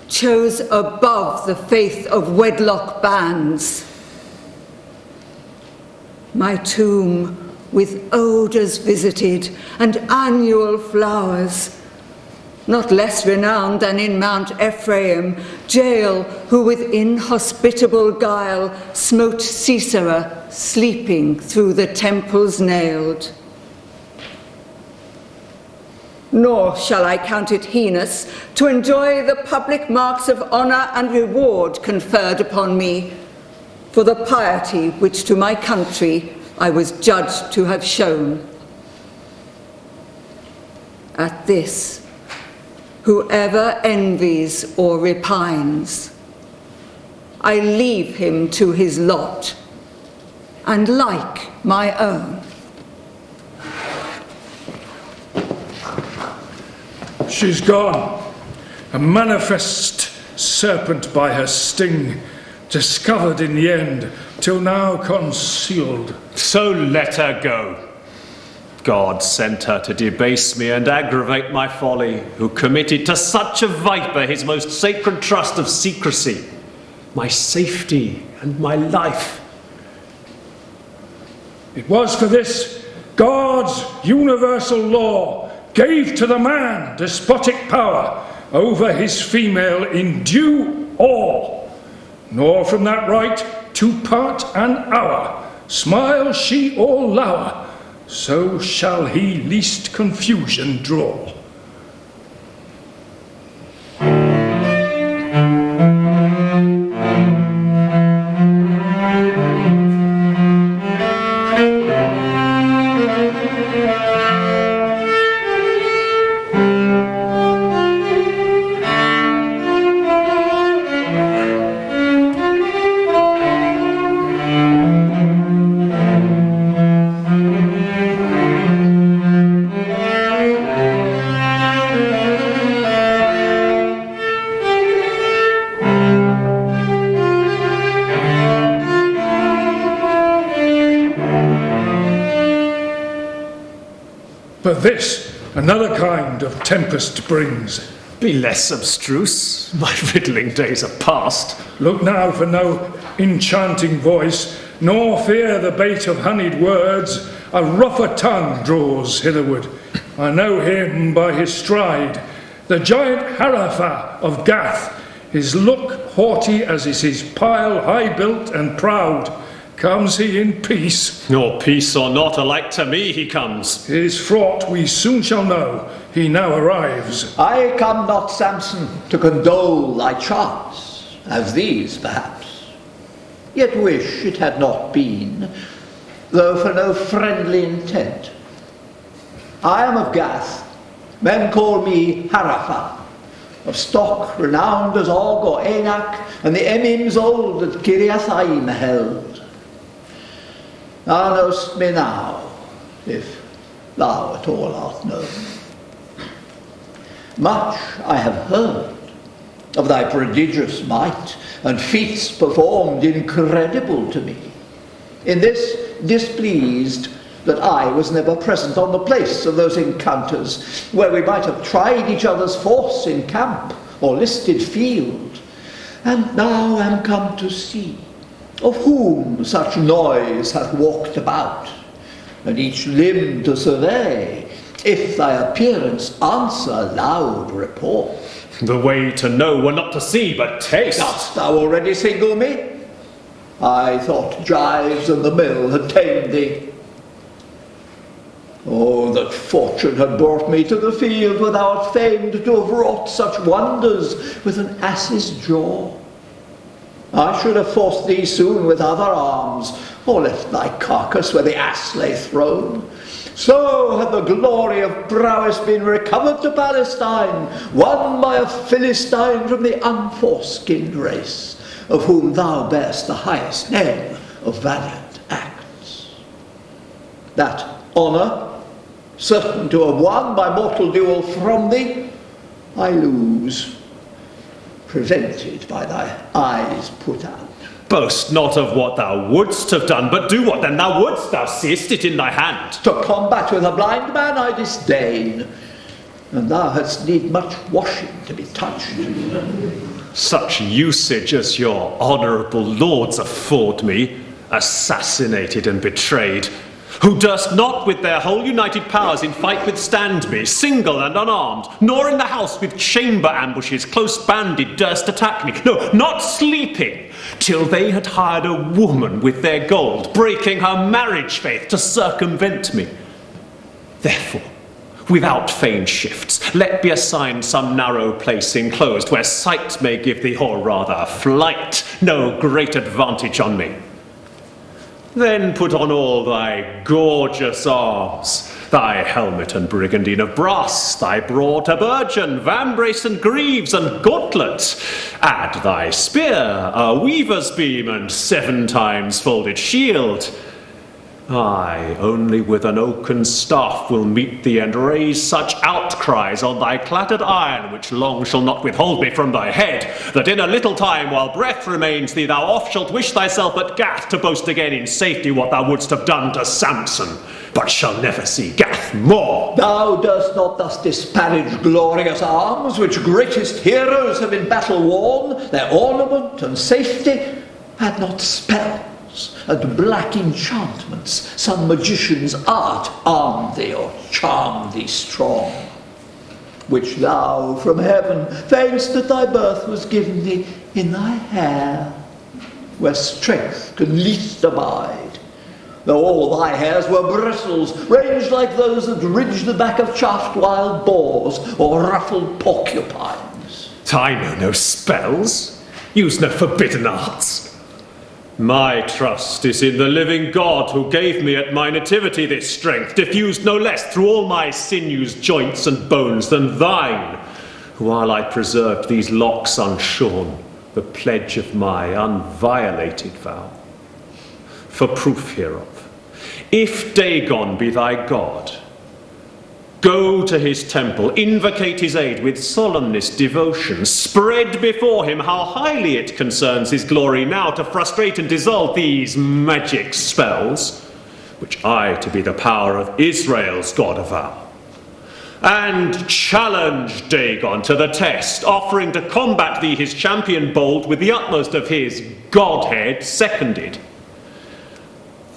chose above the faith of wedlock bands. My tomb with odours visited and annual flowers, not less renowned than in Mount Ephraim, Jael, who with inhospitable guile smote Sisera, sleeping through the temples nailed. Nor shall I count it heinous to enjoy the public marks of honour and reward conferred upon me for the piety which to my country I was judged to have shown. At this, whoever envies or repines, I leave him to his lot, and like my own. She's gone, a manifest serpent by her sting, discovered in the end, till now concealed. So let her go. God sent her to debase me and aggravate my folly, who committed to such a viper his most sacred trust of secrecy, my safety and my life. It was for this God's universal law gave to the man despotic power over his female in due awe, nor from that right to part an hour, smile she or lower, so shall he least confusion draw. But this another kind of tempest brings. Be less abstruse, my riddling days are past. Look now for no enchanting voice, nor fear the bait of honeyed words. A rougher tongue draws hitherward. I know him by his stride, the giant Harapha of Gath. His look haughty as is his pile, high built and proud. Comes he in peace? Nor peace or not, alike to me he comes. His fraught we soon shall know. He now arrives. I come not, Samson, to condole thy chance, as these perhaps, yet wish it had not been, though for no friendly intent. I am of Gath, men call me Harapha, of stock renowned as Og or Anak, and the Emims old that Kiriathaim held. Thou knowst me now, if thou at all art known. Much I have heard of thy prodigious might, and feats performed incredible to me. In this displeased that I was never present on the place of those encounters, where we might have tried each other's force in camp or listed field, and now am come to see of whom such noise hath walked about, and each limb to survey, if thy appearance answer loud report. The way to know were not to see, but taste. Dost thou already single me? I thought gyves and the mill had tamed thee. Oh, that fortune had brought me to the field where thou art famed to have wrought such wonders with an ass's jaw. I should have forced thee soon with other arms, or left thy carcass where the ass lay thrown. So had the glory of prowess been recovered to Palestine, won by a Philistine from the unforeskinned race, of whom thou bear'st the highest name of valiant acts. that honour, certain to have won by mortal duel from thee, I lose, prevented by thy eyes put out. Boast not of what thou wouldst have done, but do what then thou wouldst. Thou seest it in thy hand. To combat with a blind man I disdain, and thou hadst need much washing to be touched. Such usage as your honourable lords afford me, assassinated and betrayed, who durst not with their whole united powers in fight withstand me, single and unarmed, nor in the house with chamber ambushes close banded durst attack me, no, not sleeping, till they had hired a woman with their gold, breaking her marriage faith to circumvent me. Therefore, without feigned shifts, let be assigned some narrow place enclosed, where sight may give thee, or rather flight, no great advantage on me. Then put on all thy gorgeous arms, thy helmet and brigandine of brass, thy broad habergeon, vambrace and greaves and gauntlet. Add thy spear, a weaver's beam, and 7 times folded shield. I, only with an oaken staff, will meet thee and raise such outcries on thy clattered iron, which long shall not withhold me from thy head, that in a little time, while breath remains thee, thou oft shalt wish thyself at Gath to boast again in safety what thou wouldst have done to Samson, but shall never see Gath more. Thou dost not thus disparage glorious arms, which greatest heroes have in battle worn, their ornament and safety, had not spells and black enchantments, some magician's art arm thee or charm thee strong, which thou from heaven feign'st that thy birth was given thee in thy hair, where strength can least abide, though all thy hairs were bristles ranged like those that ridge the back of chaffed wild boars or ruffled porcupines. I know no spells, use no forbidden arts. My trust is in the living God, who gave me at my nativity this strength, diffused no less through all my sinews, joints and bones than thine, while I preserved these locks unshorn, the pledge of my unviolated vow. For proof hereof, if Dagon be thy God, go to his temple, invocate his aid with solemnest devotion, spread before him how highly it concerns his glory now to frustrate and dissolve these magic spells, which I to be the power of Israel's God avow. And challenge Dagon to the test, offering to combat thee his champion bold with the utmost of his Godhead seconded.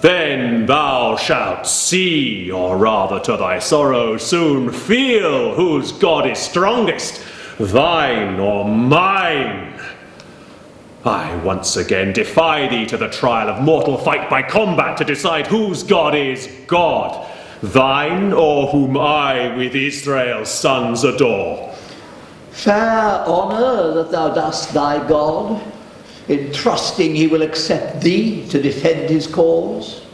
Then thou shalt see, or rather to thy sorrow soon feel, whose God is strongest, thine or mine. I once again defy thee to the trial of mortal fight by combat to decide whose God is God, thine or whom I with Israel's sons adore. Fair honour that thou dost thy God, in trusting he will accept thee to defend his cause.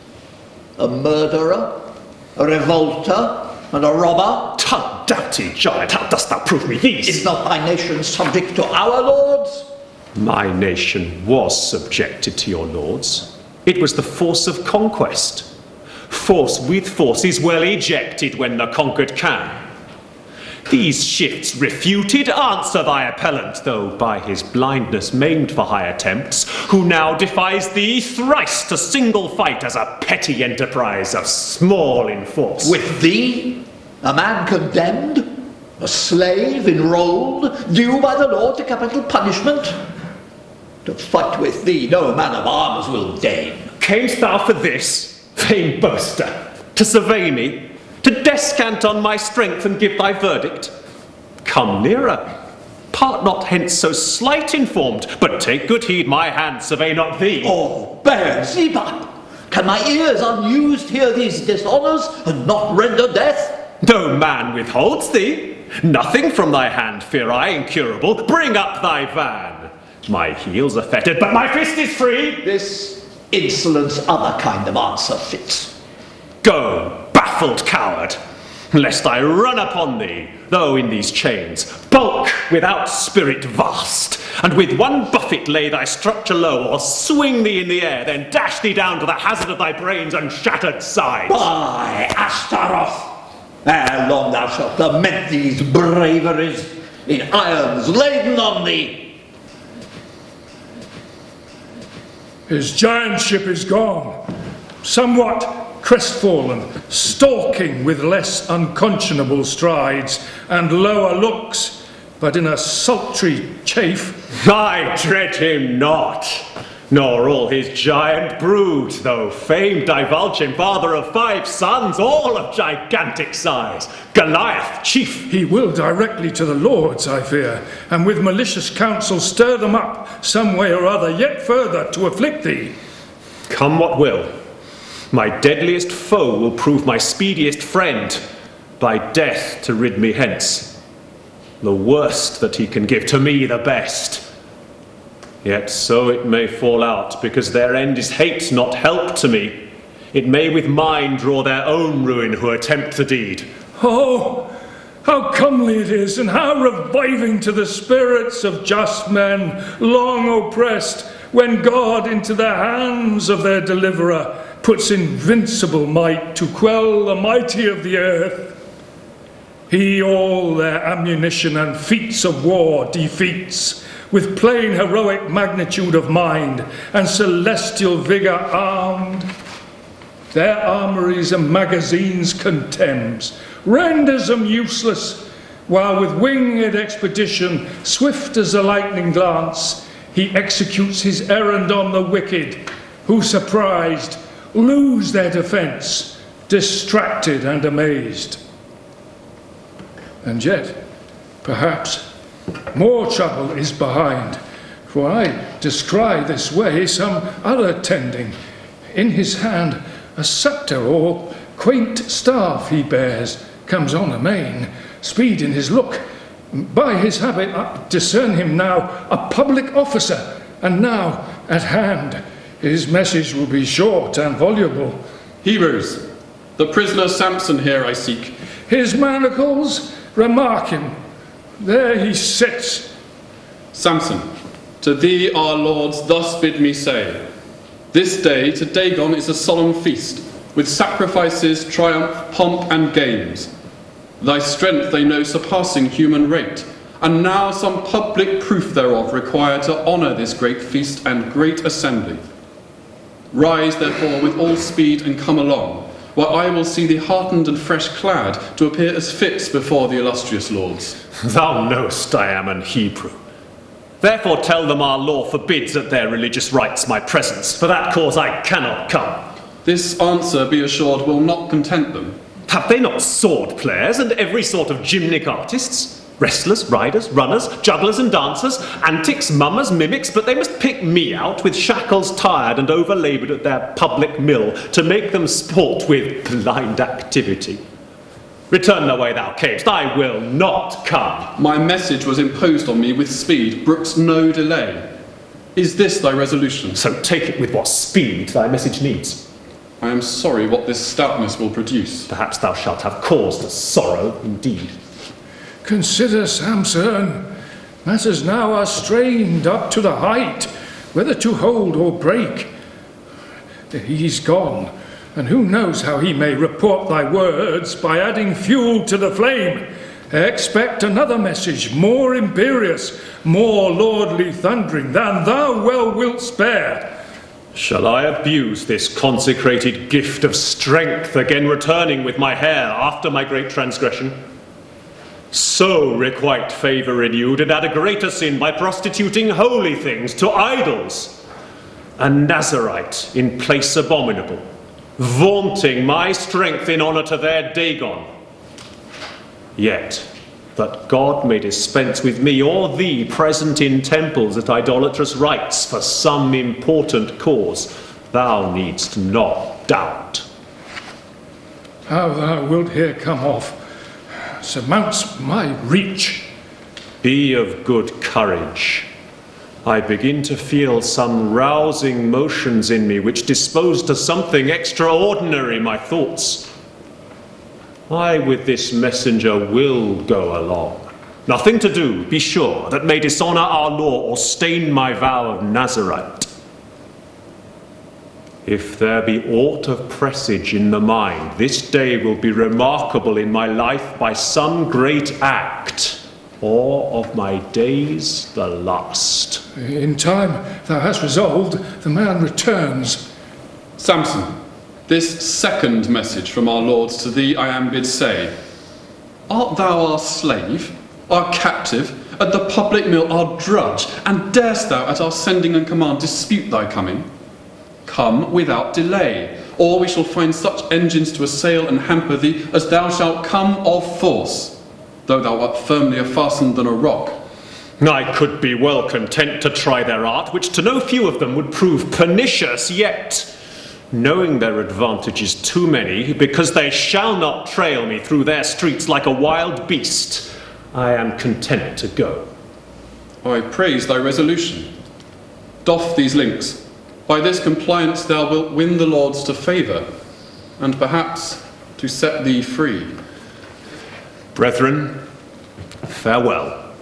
A murderer, a revolter, and a robber. Tut, doughty giant, how dost thou prove me these? Is not thy nation subject to our lords? My nation was subjected to your lords. It was the force of conquest. Force with force is well ejected when the conquered can. These shifts refuted, answer thy appellant, though by his blindness maimed for high attempts, who now defies thee thrice to single fight as a petty enterprise of small in force. With thee, a man condemned, a slave enrolled, due by the law to capital punishment? To fight with thee no man of arms will deign. Camest thou for this, vain boaster, to survey me, to descant on my strength and give thy verdict? Come nearer. Part not hence so slight informed, but take good heed my hand survey not thee. Oh, Beelzebub! Can my ears unused hear these dishonours and not render death? No man withholds thee. Nothing from thy hand fear I incurable. Bring up thy van. My heels are fettered, but my fist is free. This insolence other kind of answer fits. Go, baffled coward, lest I run upon thee, though in these chains, bulk without spirit vast, and with one buffet lay thy structure low, or swing thee in the air, then dash thee down to the hazard of thy brains and shattered sides. By Ashtaroth, ere long thou shalt lament these braveries in irons laden on thee. His giantship is gone, somewhat crestfallen, stalking with less unconscionable strides and lower looks, but in a sultry chafe. I dread him not, nor all his giant brood, though fame divulge him father of 5 sons, all of gigantic size, Goliath chief. He will directly to the lords, I fear, and with malicious counsel stir them up some way or other yet further to afflict thee. Come what will, my deadliest foe will prove my speediest friend, by death to rid me hence. The worst that he can give to me the best. Yet so it may fall out, because their end is hate, not help to me. It may with mine draw their own ruin who attempt the deed. Oh, how comely it is, and how reviving to the spirits of just men, long oppressed, when God into the hands of their deliverer puts invincible might to quell the mighty of the earth. He all their ammunition and feats of war defeats, with plain heroic magnitude of mind and celestial vigour armed. Their armories and magazines contemns, renders them useless, while with winged expedition, swift as a lightning glance, he executes his errand on the wicked, who surprised, lose their defence, distracted and amazed. And yet, perhaps, more trouble is behind, for I descry this way some other tending. In his hand a sceptre or quaint staff he bears, comes on amain, speed in his look. By his habit I discern him now a public officer, and now at hand. His message will be short and voluble. Hebrews, the prisoner Samson here I seek. His manacles, remark him. There he sits. Samson, to thee our lords thus bid me say, this day to Dagon is a solemn feast, with sacrifices, triumph, pomp, and games. Thy strength they know surpassing human rate, and now some public proof thereof require to honour this great feast and great assembly. Rise therefore with all speed and come along, while I will see thee heartened and fresh clad to appear as fit before the illustrious lords. Thou know'st I am an Hebrew. Therefore tell them our law forbids at their religious rites my presence. For that cause I cannot come. This answer, be assured, will not content them. Have they not sword players and every sort of gymnic artists? Wrestlers, riders, runners, jugglers and dancers, antics, mummers, mimics, but they must pick me out with shackles tired and overlaboured at their public mill to make them sport with blind activity. Return the way thou camest, I will not come. My message was imposed on me with speed, brooks no delay. Is this thy resolution? So take it with what speed thy message needs. I am sorry what this stoutness will produce. Perhaps thou shalt have cause to sorrow indeed. Consider, Samson, matters now are strained up to the height, whether to hold or break. He's gone, and who knows how he may report thy words by adding fuel to the flame. Expect another message, more imperious, more lordly thundering than thou well wilt spare. Shall I abuse this consecrated gift of strength, again returning with my hair after my great transgression? So requite favour renewed, and add a greater sin by prostituting holy things to idols. A Nazarite in place abominable, vaunting my strength in honour to their Dagon. Yet, that God may dispense with me or thee present in temples at idolatrous rites for some important cause, thou needst not doubt. How thou wilt here come off surmounts my reach. Be of good courage. I begin to feel some rousing motions in me which dispose to something extraordinary my thoughts. I with this messenger will go along, Nothing to do, be sure, that may dishonour our law or stain my vow of Nazarite. If there be aught of presage in the mind, this day will be remarkable in my life by some great act, or of my days the last. In time thou hast resolved, the man returns. Samson, this second message from our lords to thee I am bid say, art thou our slave, our captive, at the public mill our drudge, and darest thou at our sending and command dispute thy coming? Come without delay, or we shall find such engines to assail and hamper thee as thou shalt come of force, though thou art firmlier fastened than a rock. I could be well content to try their art, which to no few of them would prove pernicious, yet, knowing their advantages too many, because they shall not trail me through their streets like a wild beast, I am content to go. I praise thy resolution. Doff these links. By this compliance thou wilt win the lords to favour, and perhaps to set thee free. Brethren, farewell.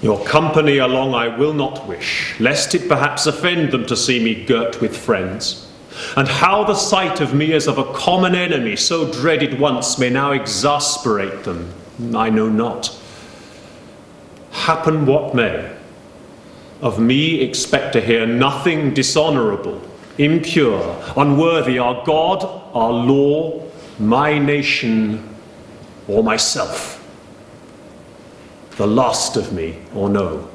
Your company along I will not wish, lest it perhaps offend them to see me girt with friends. And how the sight of me as of a common enemy, so dreaded once, may now exasperate them, I know not. Happen what may, of me expect to hear nothing dishonourable, impure, unworthy our God, our law, my nation, or myself. The last of me, or no,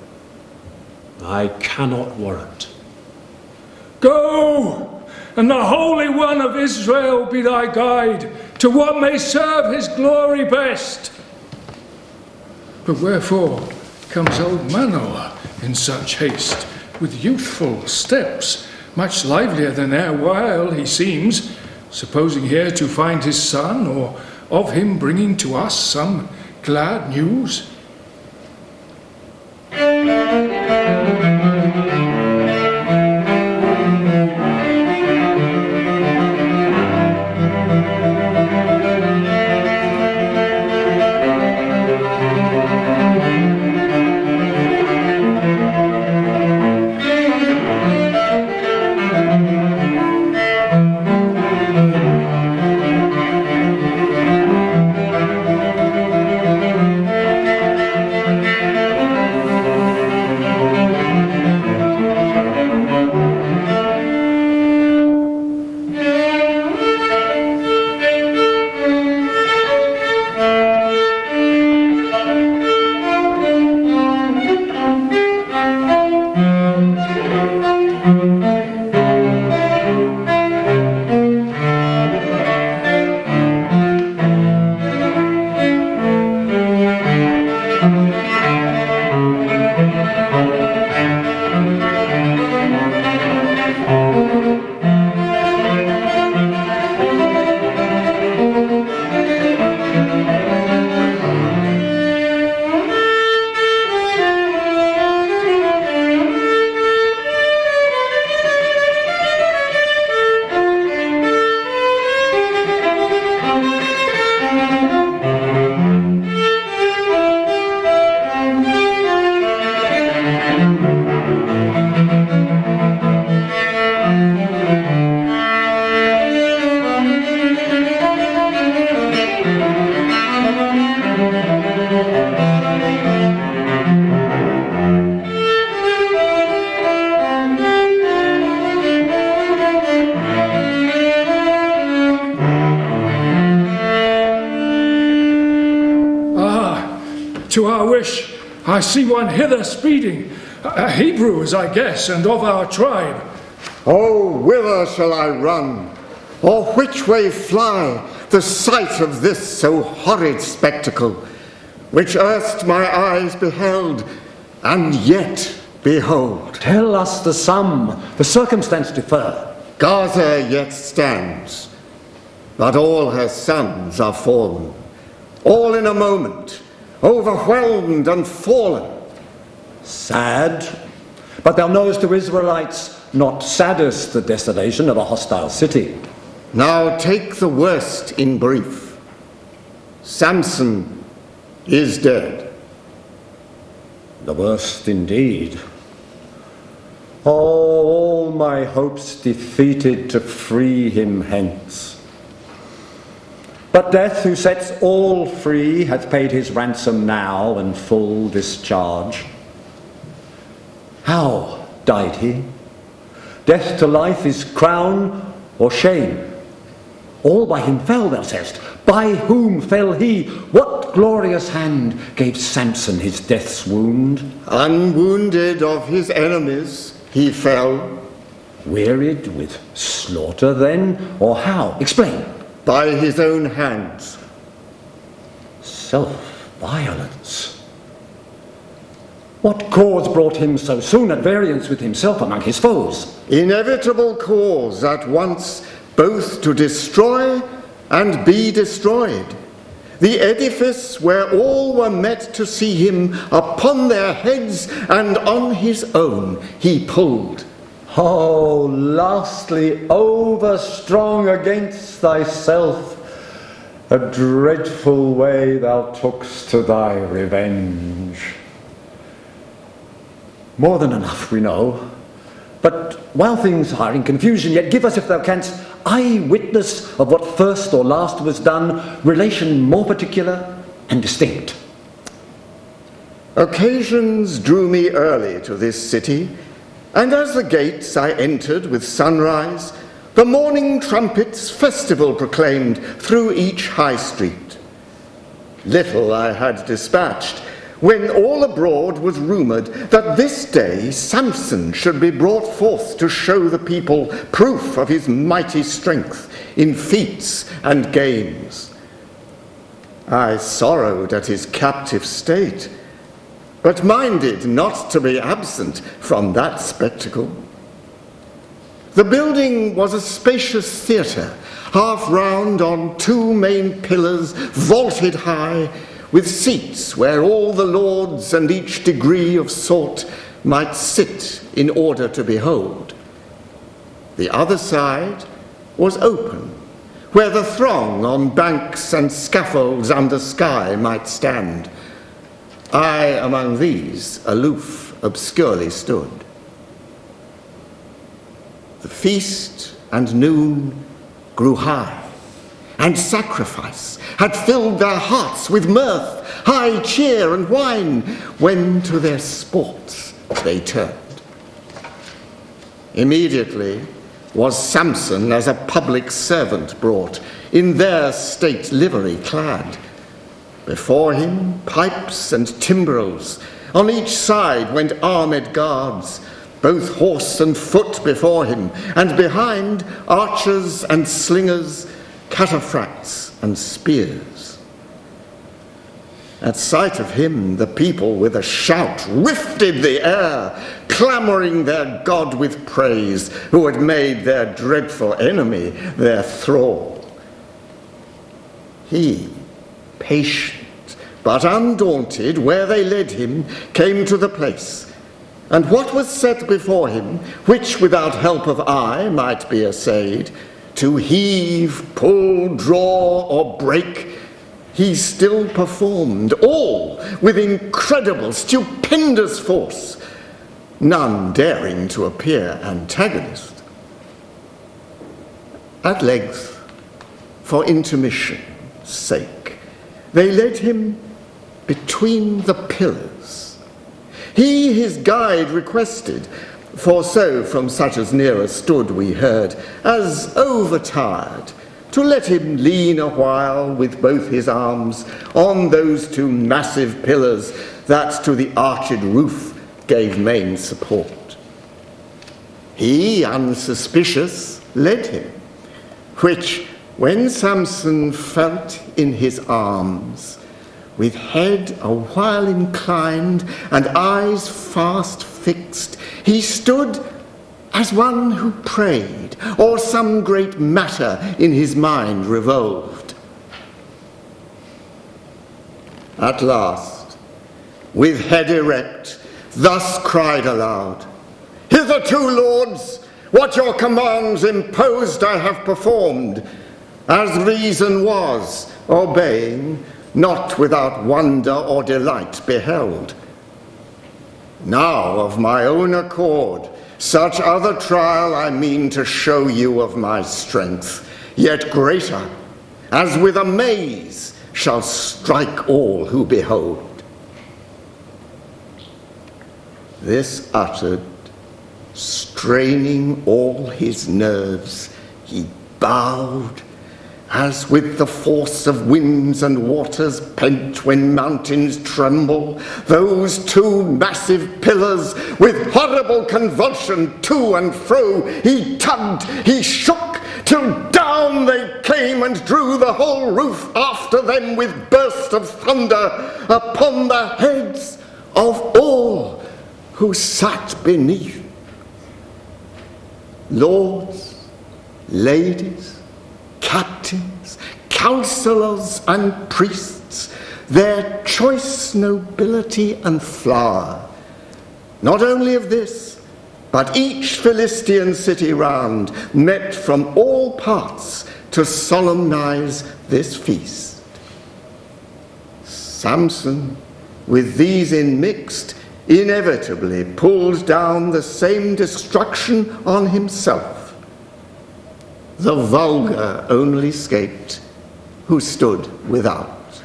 I cannot warrant. Go, and the Holy One of Israel be thy guide to what may serve his glory best. But wherefore comes old Manoah in such haste, with youthful steps, much livelier than erewhile he seems, supposing here to find his son, or of him bringing to us some glad news? To our wish, I see one hither speeding, a Hebrew, as I guess, and of our tribe. Oh, whither shall I run, or which way fly, the sight of this so horrid spectacle, which erst my eyes beheld, and yet behold? Tell us the sum, the circumstance defer. Gaza yet stands, but all her sons are fallen, all in a moment, overwhelmed and fallen. Sad, but thou knowest to Israelites not saddest the desolation of a hostile city. Now take the worst in brief. Samson is dead. The worst indeed. All my hopes defeated to free him hence. But death, who sets all free, hath paid his ransom now and full discharge. How died he? Death to life is crown or shame? All by him fell, thou sayest. By whom fell he? What glorious hand gave Samson his death's wound? Unwounded of his enemies, he fell. Wearied with slaughter then, or how? Explain. By his own hands. Self-violence. What cause brought him so soon at variance with himself among his foes? Inevitable cause at once both to destroy and be destroyed. The edifice where all were met to see him upon their heads and on his own he pulled. Oh, lastly, overstrong against thyself, a dreadful way thou took'st to thy revenge. More than enough we know, but while things are in confusion, yet give us, if thou canst, eye-witness of what first or last was done, relation more particular and distinct. Occasions drew me early to this city, and as the gates I entered with sunrise, the morning trumpets festival proclaimed through each high street. Little I had dispatched, when all abroad was rumoured that this day Samson should be brought forth to show the people proof of his mighty strength in feats and games. I sorrowed at his captive state, but minded not to be absent from that spectacle. The building was a spacious theatre, half round on two main pillars, vaulted high, with seats where all the lords and each degree of sort might sit in order to behold. The other side was open, where the throng on banks and scaffolds under sky might stand. I among these, aloof, obscurely stood. The feast and noon grew high, and sacrifice had filled their hearts with mirth, high cheer and wine, when to their sports they turned. Immediately was Samson as a public servant brought, in their state livery clad. Before him pipes and timbrels, on each side went armed guards, both horse and foot before him, and behind archers and slingers, cataphracts and spears. At sight of him, the people with a shout rifted the air, clamouring their God with praise, who had made their dreadful enemy their thrall. He, patient but undaunted, where they led him, came to the place, and what was set before him, which without help of eye might be essayed, to heave, pull, draw, or break, he still performed, all with incredible, stupendous force, none daring to appear antagonist. At length, for intermission's sake, they led him between the pillars. He his guide requested, for so from such as near us stood we heard, as overtired, to let him lean a while with both his arms on those two massive pillars that to the arched roof gave main support. He, unsuspicious, led him, which when Samson felt in his arms, with head a while inclined and eyes fast fixed, he stood as one who prayed, or some great matter in his mind revolved. At last, with head erect, thus cried aloud, "Hitherto, lords, what your commands imposed I have performed, as reason was, obeying, not without wonder or delight beheld. Now of my own accord, such other trial I mean to show you of my strength, yet greater, as with amaze shall strike all who behold. This uttered, straining all his nerves, he bowed, as with the force of winds and waters pent when mountains tremble, those two massive pillars with horrible convulsion to and fro he tugged, he shook, till down they came and drew the whole roof after them with burst of thunder upon the heads of all who sat beneath. Lords, ladies, captains, councillors and priests, their choice nobility and flower, not only of this, but each Philistine city round, met from all parts to solemnize this feast. Samson, with these inmixed, inevitably pulled down the same destruction on himself. The vulgar only 'scaped, who stood without.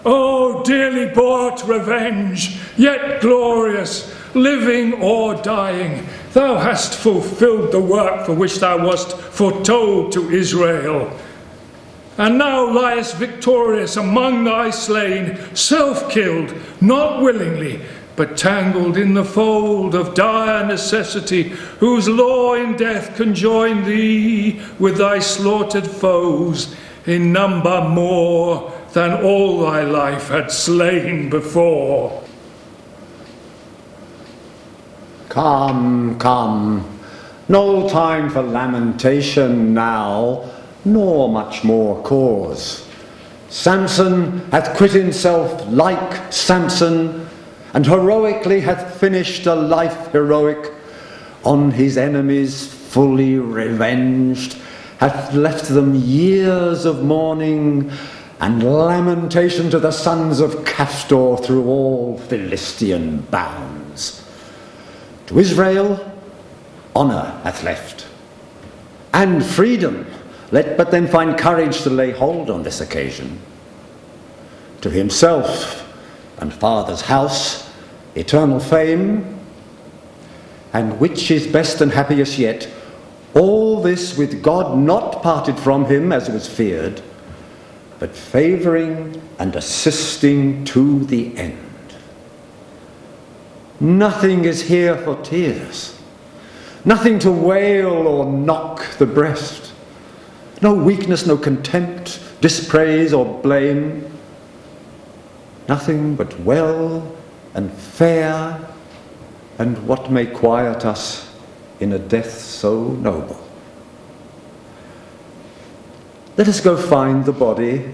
O dearly bought revenge, yet glorious, living or dying, thou hast fulfilled the work for which thou wast foretold to Israel. And now liest victorious among thy slain, self-killed, not willingly, but tangled in the fold of dire necessity, whose law in death conjoined thee with thy slaughtered foes, in number more than all thy life had slain before. Come, come, no time for lamentation now, nor much more cause. Samson hath quit himself like Samson, and heroically hath finished a life heroic, on his enemies fully revenged, hath left them years of mourning and lamentation to the sons of Castor through all Philistine bounds. To Israel honour hath left, and freedom, let but then find courage to lay hold on this occasion. To himself and father's house, eternal fame, and which is best and happiest yet, all this with God not parted from him as was feared, but favouring and assisting to the end. Nothing is here for tears, nothing to wail or knock the breast, no weakness, no contempt, dispraise or blame, nothing but well and fair, and what may quiet us in a death so noble. Let us go find the body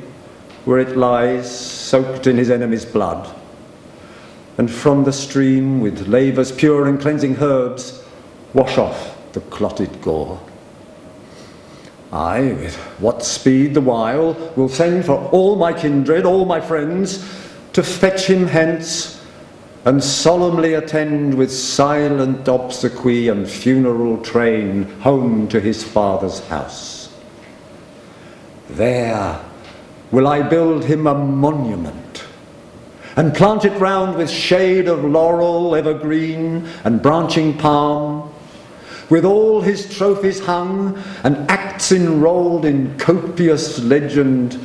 where it lies soaked in his enemy's blood, and from the stream with lavers pure and cleansing herbs wash off the clotted gore. I, with what speed the while, will send for all my kindred, all my friends, to fetch him hence, and solemnly attend with silent obsequy and funeral train home to his father's house. There will I build him a monument, and plant it round with shade of laurel, evergreen, and branching palm, with all his trophies hung, and acts enrolled in copious legend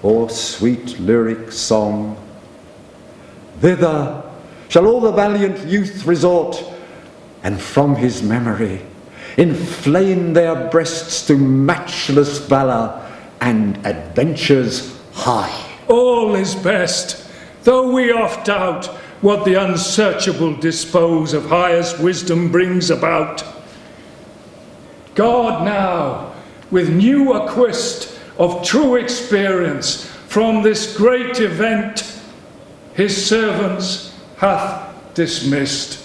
or sweet lyric song. Thither shall all the valiant youth resort, and from his memory inflame their breasts to matchless valour and adventures high. All is best, though we oft doubt what the unsearchable dispose of highest wisdom brings about. God now, with new acquist of true experience from this great event, his servants hath dismissed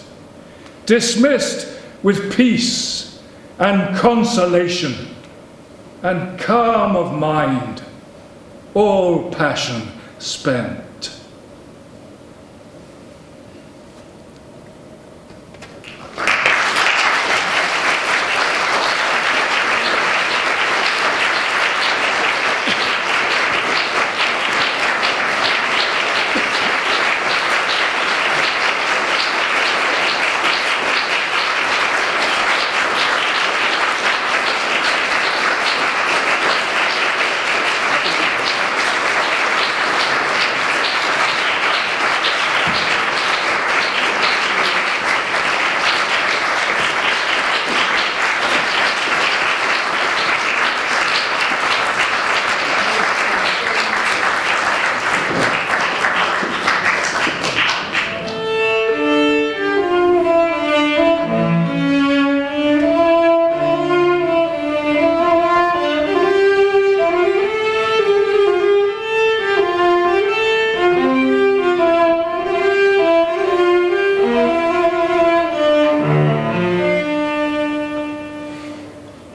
with peace and consolation and calm of mind, all passion spent.